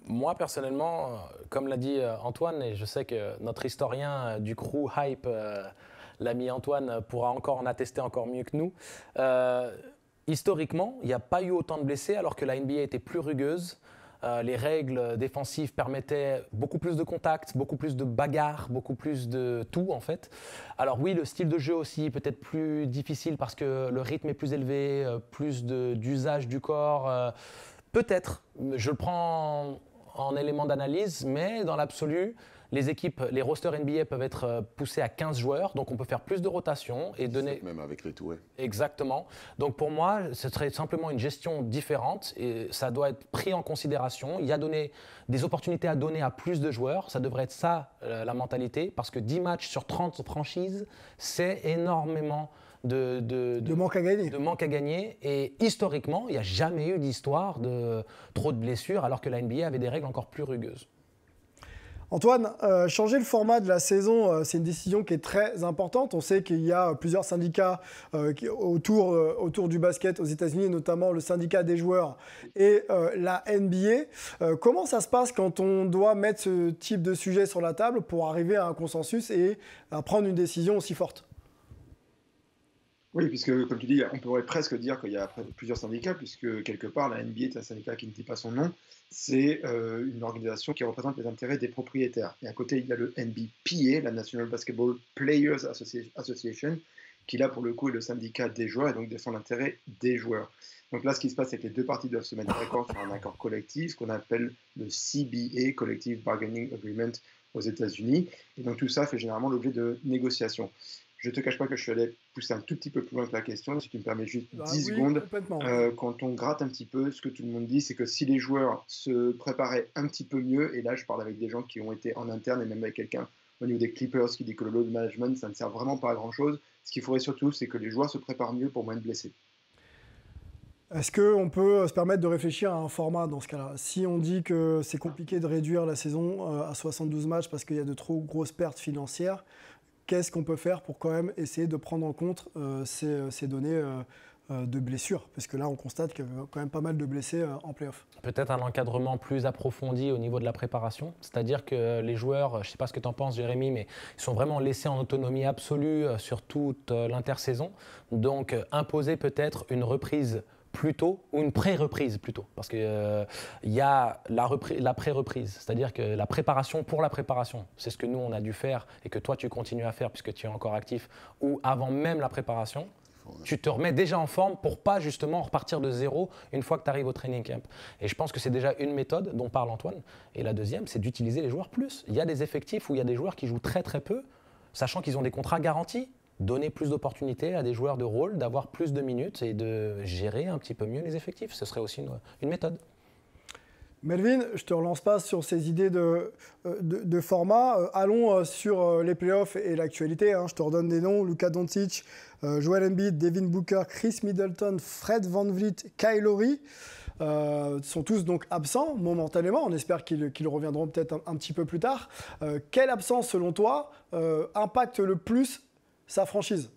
moi personnellement, comme l'a dit Antoine, et je sais que notre historien du crew Hype, l'ami Antoine, pourra encore en attester encore mieux que nous. Historiquement, il n'y a pas eu autant de blessés alors que la NBA était plus rugueuse. Les règles défensives permettaient beaucoup plus de contacts, beaucoup plus de bagarres, beaucoup plus de tout en fait. Alors oui, le style de jeu aussi peut-être plus difficile parce que le rythme est plus élevé, plus d'usage du corps. Peut-être, je le prends en élément d'analyse, mais dans l'absolu, les rosters NBA peuvent être poussés à 15 joueurs, donc on peut faire plus de rotation et donner... Même avec les tours. Exactement. Donc pour moi, ce serait simplement une gestion différente et ça doit être pris en considération. Il y a des opportunités à donner à plus de joueurs, ça devrait être ça la mentalité, parce que 10 matchs sur 30 franchises, c'est énormément de manque à gagner. Et historiquement, il n'y a jamais eu d'histoire de trop de blessures, alors que la NBA avait des règles encore plus rugueuses. Antoine, changer le format de la saison, c'est une décision qui est très importante. On sait qu'il y a plusieurs syndicats autour du basket aux États-Unis, notamment le syndicat des joueurs et la NBA. Comment ça se passe quand on doit mettre ce type de sujet sur la table pour arriver à un consensus et à prendre une décision aussi forte ? Oui, puisque comme tu dis, on pourrait presque dire qu'il y a plusieurs syndicats, puisque quelque part, la NBA est un syndicat qui ne dit pas son nom. C'est une organisation qui représente les intérêts des propriétaires. Et à côté, il y a le NBPA, la National Basketball Players Association, qui là, pour le coup, est le syndicat des joueurs et donc défend l'intérêt des joueurs. Donc là, ce qui se passe, c'est que les deux parties doivent se mettre d'accord sur un accord collectif, ce qu'on appelle le CBA, Collective Bargaining Agreement aux États-Unis. Et donc tout ça fait généralement l'objet de négociations. Je ne te cache pas que je suis allé pousser un tout petit peu plus loin que la question, si tu me permets juste 10 secondes. Quand on gratte un petit peu, ce que tout le monde dit, c'est que si les joueurs se préparaient un petit peu mieux, et là je parle avec des gens qui ont été en interne et même avec quelqu'un au niveau des Clippers qui dit que le load management, ça ne sert vraiment pas à grand-chose. Ce qu'il faudrait surtout, c'est que les joueurs se préparent mieux pour moins de blessés. Est-ce qu'on peut se permettre de réfléchir à un format dans ce cas-là ? Si on dit que c'est compliqué de réduire la saison à 72 matchs parce qu'il y a de trop grosses pertes financières, qu'est-ce qu'on peut faire pour quand même essayer de prendre en compte ces données de blessures ? Parce que là, on constate qu'il y a quand même pas mal de blessés en play-off. Peut-être un encadrement plus approfondi au niveau de la préparation. C'est-à-dire que les joueurs, je ne sais pas ce que tu en penses, Jérémy, mais ils sont vraiment laissés en autonomie absolue sur toute l'intersaison. Donc, imposer peut-être une reprise plus tôt ou une pré-reprise plutôt, parce qu'il y a la pré-reprise, c'est-à-dire que la préparation pour la préparation, c'est ce que nous on a dû faire et que toi tu continues à faire puisque tu es encore actif, ou avant même la préparation, tu te remets déjà en forme pour pas justement repartir de zéro une fois que tu arrives au training camp. Et je pense que c'est déjà une méthode dont parle Antoine. Et la deuxième, c'est d'utiliser les joueurs plus. Il y a des effectifs où il y a des joueurs qui jouent très très peu, sachant qu'ils ont des contrats garantis. Donner plus d'opportunités à des joueurs de rôle, d'avoir plus de minutes et de gérer un petit peu mieux les effectifs. Ce serait aussi une méthode. Melvin, je ne te relance pas sur ces idées de format. Allons sur les playoffs et l'actualité. Je te redonne des noms. Luka Doncic, Joel Embiid, Devin Booker, Chris Middleton, Fred VanVleet, Kyle Lowry. Sont tous donc absents momentanément. On espère qu'ils reviendront peut-être un petit peu plus tard. Quelle absence, selon toi, impacte le plus sa franchise?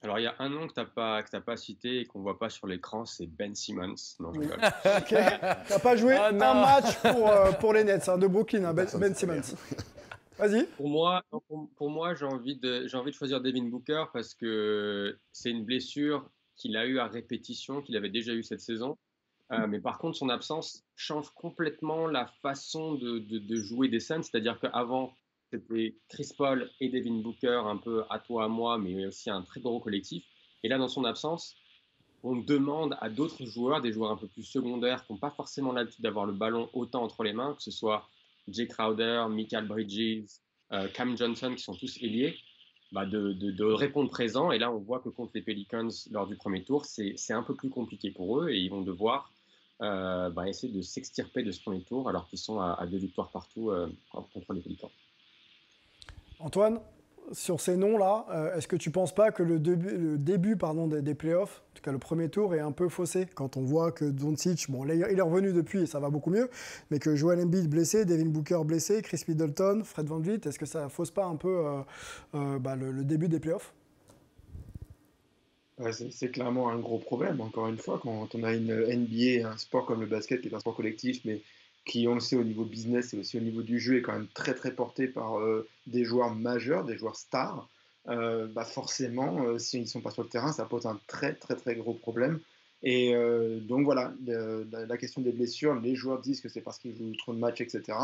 Alors, il y a un nom que tu n'as pas cité et qu'on ne voit pas sur l'écran, c'est Ben Simmons. Non, je rigole. Tu n'as pas joué un match pour les Nets de Brooklyn, Ben Simmons. Vas-y. Pour moi j'ai envie de choisir Devin Booker parce que c'est une blessure qu'il a eue à répétition, qu'il avait déjà eue cette saison. Mais par contre, son absence change complètement la façon de jouer des Suns. C'est-à-dire qu'avant, c'était Chris Paul et Devin Booker, un peu à toi, à moi, mais aussi un très gros collectif. Et là, dans son absence, on demande à d'autres joueurs, des joueurs un peu plus secondaires, qui n'ont pas forcément l'habitude d'avoir le ballon autant entre les mains, que ce soit Jay Crowder, Mikal Bridges, Cam Johnson, qui sont tous ailiers, de répondre présent. Et là, on voit que contre les Pelicans, lors du premier tour, c'est un peu plus compliqué pour eux et ils vont devoir essayer de s'extirper de ce premier tour alors qu'ils sont à 2 victoires partout contre les Pelicans. Antoine, sur ces noms-là, est-ce que tu ne penses pas que le début des playoffs, en tout cas le premier tour, est un peu faussé quand on voit que Doncic, bon, là, il est revenu depuis et ça va beaucoup mieux, mais que Joel Embiid blessé, Devin Booker blessé, Chris Middleton, Fred VanVleet, est-ce que ça ne fausse pas un peu le début des playoffs? Ouais, c'est clairement un gros problème, encore une fois, quand on a une NBA, un sport comme le basket qui est un sport collectif, mais qui, on le sait, au niveau business et aussi au niveau du jeu, est quand même très très porté par des joueurs majeurs, des joueurs stars. Forcément, s'ils ne sont pas sur le terrain, ça pose un très très très gros problème. Et donc voilà, la question des blessures, les joueurs disent que c'est parce qu'ils jouent trop de matchs, etc.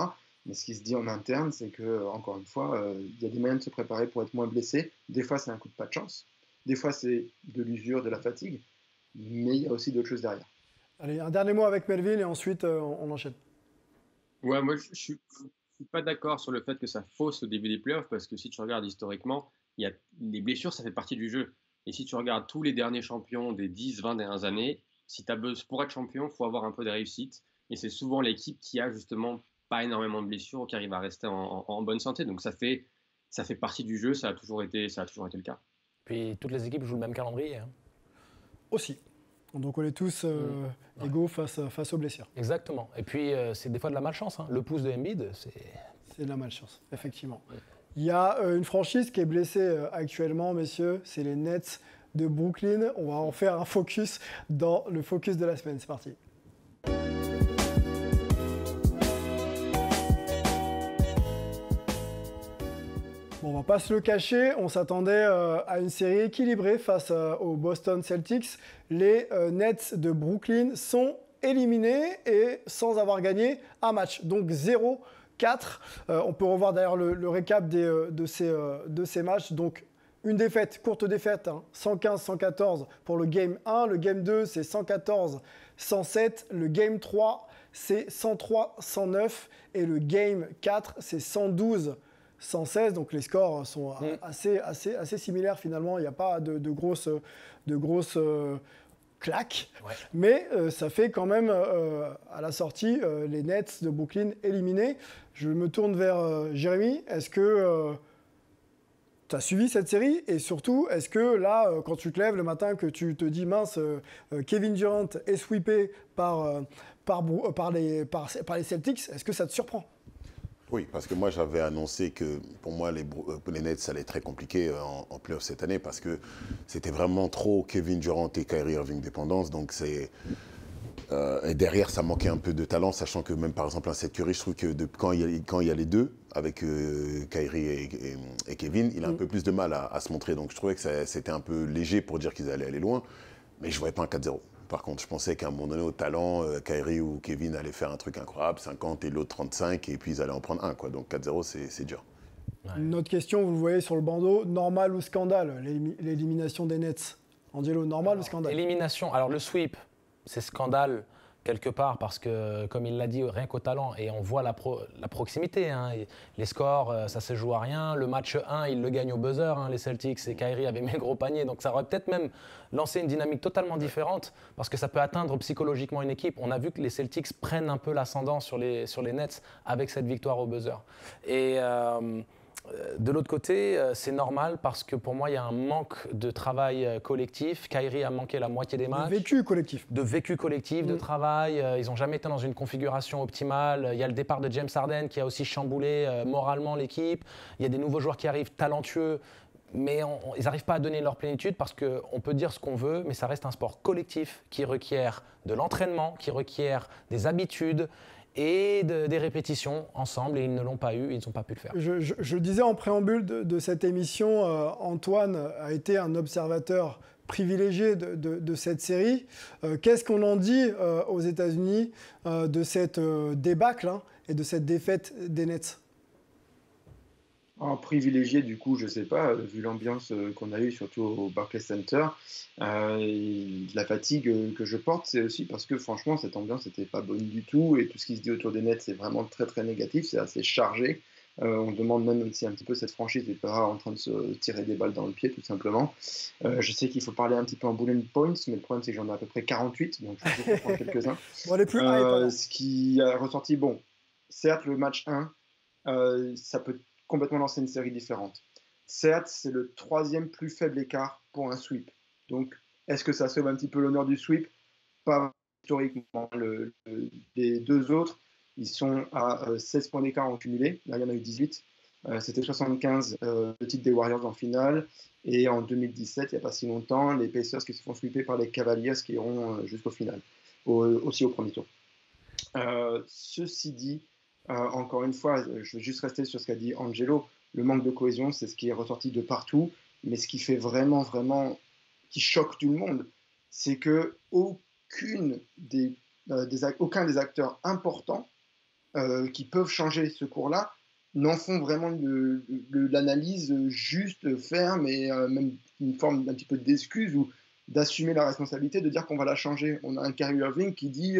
Mais ce qui se dit en interne, c'est que, encore une fois, il y a des moyens de se préparer pour être moins blessé. Des fois, c'est un coup de pas de chance. Des fois, c'est de l'usure, de la fatigue. Mais il y a aussi d'autres choses derrière. Allez, un dernier mot avec Melvin et ensuite on enchaîne. Ouais, moi, je suis pas d'accord sur le fait que ça fausse au début des playoffs parce que si tu regardes historiquement, les blessures, ça fait partie du jeu. Et si tu regardes tous les derniers champions des 10-20 dernières années, pour être champion, il faut avoir un peu de réussite. Et c'est souvent l'équipe qui a justement pas énormément de blessures ou qui arrive à rester en bonne santé. Donc ça fait partie du jeu, ça a toujours été le cas. Puis toutes les équipes jouent le même calendrier. Aussi. Donc on est tous égaux face aux blessures. Exactement. Et puis c'est des fois de la malchance. Le pouce de Embiid, c'est de la malchance, effectivement. Il y a une franchise qui est blessée actuellement, messieurs, c'est les Nets de Brooklyn. On va en faire un focus dans le focus de la semaine. C'est parti. Bon, on va pas se le cacher, on s'attendait à une série équilibrée face aux Boston Celtics. Les Nets de Brooklyn sont éliminés et sans avoir gagné un match, donc 0-4. On peut revoir d'ailleurs le récap de ces matchs. Donc une défaite, courte défaite, 115-114 pour le Game 1. Le Game 2, c'est 114-107. Le Game 3, c'est 103-109. Et le Game 4, c'est 112-116. Donc les scores sont assez similaires finalement. Il n'y a pas de grosses claques. Ouais. Mais ça fait quand même à la sortie les Nets de Brooklyn éliminés. Je me tourne vers Jérémy. Est-ce que tu as suivi cette série? Et surtout, est-ce que là, quand tu te lèves le matin, que tu te dis mince, Kevin Durant est sweepé par les Celtics, est-ce que ça te surprend? Oui, parce que moi j'avais annoncé que pour moi les Nets ça allait être très compliqué en playoff cette année parce que c'était vraiment trop Kevin Durant et Kyrie Irving dépendance. Donc et derrière ça manquait un peu de talent, sachant que même par exemple un Seth Curry, je trouve que quand il y a les deux avec Kyrie et Kevin, il a un peu plus de mal à se montrer. Donc je trouvais que c'était un peu léger pour dire qu'ils allaient aller loin, mais je ne voyais pas un 4-0. Par contre, je pensais qu'à un moment donné, au talent, Kyrie ou Kevin allaient faire un truc incroyable, 50 et l'autre 35, et puis ils allaient en prendre un, quoi. Donc 4-0, c'est dur. Ouais. Une autre question, vous le voyez sur le bandeau, normal ou scandale, l'élimination des Nets? Angelo, normal ou scandale? Élimination, alors le sweep, c'est scandale quelque part parce que, comme il l'a dit, rien qu'au talent, et on voit la proximité. Les scores, ça se joue à rien. Le match 1, ils le gagnent au buzzer, les Celtics, et Kyrie avait mis le gros panier. Donc ça aurait peut-être même lancé une dynamique totalement différente parce que ça peut atteindre psychologiquement une équipe. On a vu que les Celtics prennent un peu l'ascendant sur les Nets avec cette victoire au buzzer. Et de l'autre côté, c'est normal parce que pour moi, il y a un manque de travail collectif. Kyrie a manqué la moitié des matchs. De vécu collectif. De vécu collectif, de travail. Ils n'ont jamais été dans une configuration optimale. Il y a le départ de James Harden qui a aussi chamboulé moralement l'équipe. Il y a des nouveaux joueurs qui arrivent talentueux, mais ils n'arrivent pas à donner leur plénitude parce qu'on peut dire ce qu'on veut, mais ça reste un sport collectif qui requiert de l'entraînement, qui requiert des habitudes et des répétitions ensemble, et ils ne l'ont pas eu, ils n'ont pas pu le faire. Je disais en préambule de cette émission, Antoine a été un observateur privilégié de cette série. Qu'est-ce qu'on en dit aux États-Unis de cette débâcle et de cette défaite des Nets? En privilégié, du coup, je ne sais pas, vu l'ambiance qu'on a eue, surtout au Barclays Center, la fatigue que je porte, c'est aussi parce que franchement, cette ambiance n'était pas bonne du tout et tout ce qui se dit autour des Nets, c'est vraiment très très négatif, c'est assez chargé. On demande même si un petit peu cette franchise n'est pas en train de se tirer des balles dans le pied, tout simplement. Je sais qu'il faut parler un petit peu en bullet points, mais le problème, c'est que j'en ai à peu près 48, donc je vais prendre quelques-uns. Bon, les plus high, ce qui a ressorti, bon, certes, le match 1, ça peut complètement lancer une série différente. Certes, c'est le 3e plus faible écart pour un sweep. Donc, est-ce que ça sauve un petit peu l'honneur du sweep? Pas historiquement. Les deux autres, ils sont à 16 points d'écart en cumulé. Là, il y en a eu 18. C'était 75 le titre des Warriors en finale. Et en 2017, il n'y a pas si longtemps, les Pacers qui se font sweeper par les Cavaliers qui iront jusqu'au final, aussi au premier tour. Ceci dit, encore une fois, je vais juste rester sur ce qu'a dit Angelo. Le manque de cohésion, c'est ce qui est ressorti de partout. Mais ce qui fait vraiment, vraiment, qui choque tout le monde, c'est que aucun des acteurs importants qui peuvent changer ce cours-là n'en font vraiment de l'analyse juste, ferme et même une forme d'un petit peu d'excuse ou d'assumer la responsabilité de dire qu'on va la changer. On a un Kyrie Irving qui dit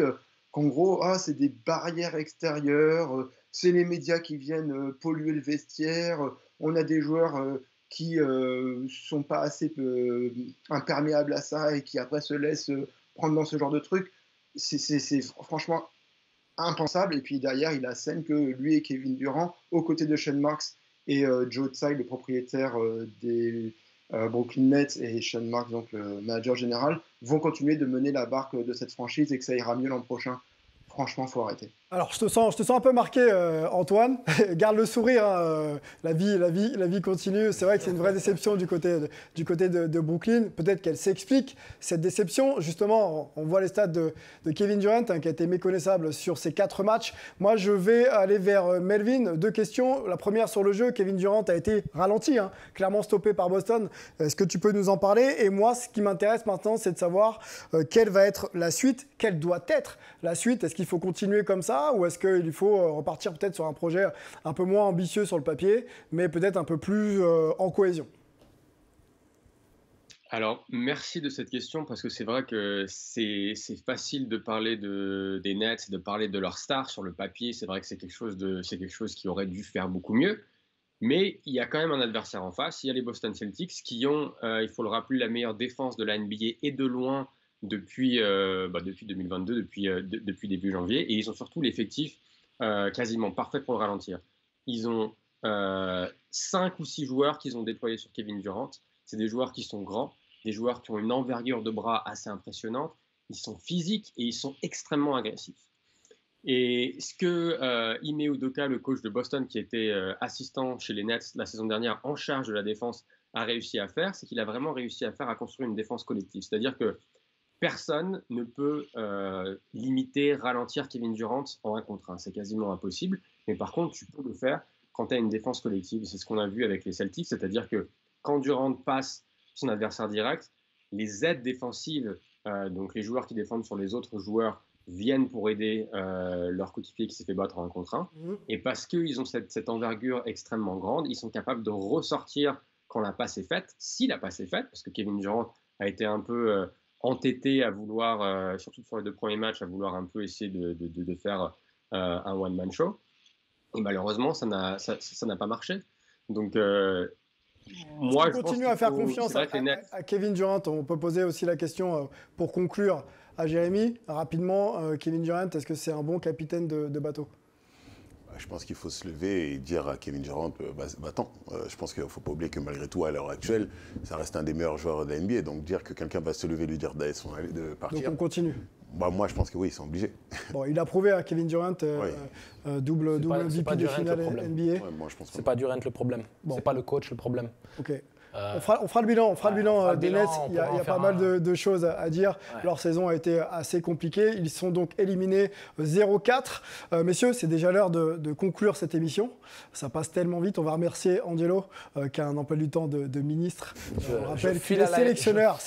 qu'en gros, c'est des barrières extérieures, c'est les médias qui viennent polluer le vestiaire, on a des joueurs qui sont pas assez imperméables à ça et qui après se laissent prendre dans ce genre de truc. C'est franchement impensable. Et puis derrière, il assène que lui et Kevin Durant, aux côtés de Sean Marks et Joe Tsai, le propriétaire des Brooklyn Nets et Sean Marks, donc le manager général, vont continuer de mener la barque de cette franchise et que ça ira mieux l'an prochain. Franchement, il faut arrêter. Alors, je te sens un peu marqué, Antoine. Garde le sourire, hein. La vie continue. C'est vrai que c'est une vraie déception du côté de Brooklyn. Peut-être qu'elle s'explique, cette déception. Justement, on voit les stats de Kevin Durant, hein, qui a été méconnaissable sur ces 4 matchs. Moi, je vais aller vers Melvin. 2 questions. La première sur le jeu. Kevin Durant a été ralenti, hein, clairement stoppé par Boston. Est-ce que tu peux nous en parler? Et moi, ce qui m'intéresse maintenant, c'est de savoir quelle va être la suite, quelle doit être la suite. Est-ce qu'il faut continuer comme ça? Ou est-ce qu'il faut repartir peut-être sur un projet un peu moins ambitieux sur le papier, mais peut-être un peu plus en cohésion? Alors, merci de cette question parce que c'est vrai que c'est facile de parler des Nets, de parler de leurs stars sur le papier. C'est vrai que c'est quelque chose qui aurait dû faire beaucoup mieux. Mais il y a quand même un adversaire en face. Il y a les Boston Celtics qui ont, il faut le rappeler, la meilleure défense de la NBA et de loin depuis 2022, depuis début janvier. Et ils ont surtout l'effectif quasiment parfait pour le ralentir. Ils ont 5 ou 6 joueurs qu'ils ont déployés sur Kevin Durant. C'est des joueurs qui sont grands, des joueurs qui ont une envergure de bras assez impressionnante. Ils sont physiques et ils sont extrêmement agressifs. Et ce que Ime Udoka, le coach de Boston, qui était assistant chez les Nets la saison dernière en charge de la défense, a réussi à faire, c'est qu'il a vraiment réussi à construire une défense collective. C'est-à-dire que personne ne peut limiter, ralentir Kevin Durant en 1 contre 1. C'est quasiment impossible. Mais par contre, tu peux le faire quand tu as une défense collective. C'est ce qu'on a vu avec les Celtics. C'est-à-dire que quand Durant passe son adversaire direct, les aides défensives, donc les joueurs qui défendent sur les autres joueurs, viennent pour aider leur coéquipier qui s'est fait battre en 1 contre 1. Et parce qu'ils ont cette envergure extrêmement grande, ils sont capables de ressortir quand la passe est faite, si la passe est faite, parce que Kevin Durant a été un peu entêté à vouloir, surtout sur les 2 premiers matchs, à vouloir un peu essayer de faire un one-man show. Et malheureusement, ça n'a pas marché. Donc, moi, je continue à faire confiance à Kevin Durant. On peut poser aussi la question pour conclure à Jérémy. Rapidement, Kevin Durant, est-ce que c'est un bon capitaine de bateau? Je pense qu'il faut se lever et dire à Kevin Durant, va-t'en. Je pense qu'il ne faut pas oublier que malgré tout, à l'heure actuelle, ça reste un des meilleurs joueurs de la NBA. Donc dire que quelqu'un va se lever et lui dire de partir. Donc on continue. Moi, je pense que oui, ils sont obligés. Bon, il a prouvé à Kevin Durant, double MVP de finale NBA. Ouais, moi, je pense c'est pas Durant le problème. Bon. C'est pas le coach le problème. Ok. On fera le bilan, des Nets. Il y a pas mal de choses à dire. Ouais. Leur saison a été assez compliquée. Ils sont donc éliminés 0-4. Messieurs, c'est déjà l'heure de conclure cette émission. Ça passe tellement vite. On va remercier Angelo, qui a un emploi du temps de ministre. On rappelle qu'il est sélectionneur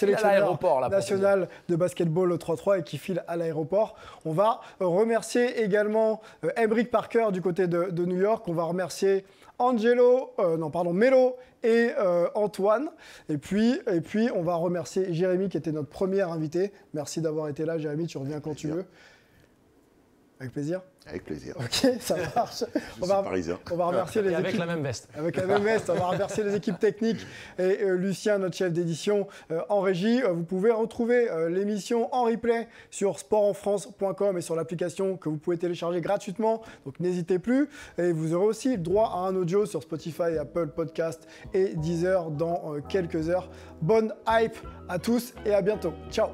national de basketball 3-3 et qui file à l'aéroport. On va remercier également Emric Parker du côté de New York. On va remercier Melo et Antoine. Et puis, on va remercier Jérémy qui était notre premier invité. Merci d'avoir été là, Jérémy. Tu reviens quand tu veux. Avec plaisir. Avec plaisir. Ok, ça marche. On va remercier les équipes. Avec la même veste. Avec la même veste. On va remercier les équipes techniques et Lucien, notre chef d'édition en régie. Vous pouvez retrouver l'émission en replay sur sportenfrance.com et sur l'application que vous pouvez télécharger gratuitement. Donc n'hésitez plus. Et vous aurez aussi droit à un audio sur Spotify, Apple Podcast et Deezer dans quelques heures. Bonne hype à tous et à bientôt. Ciao.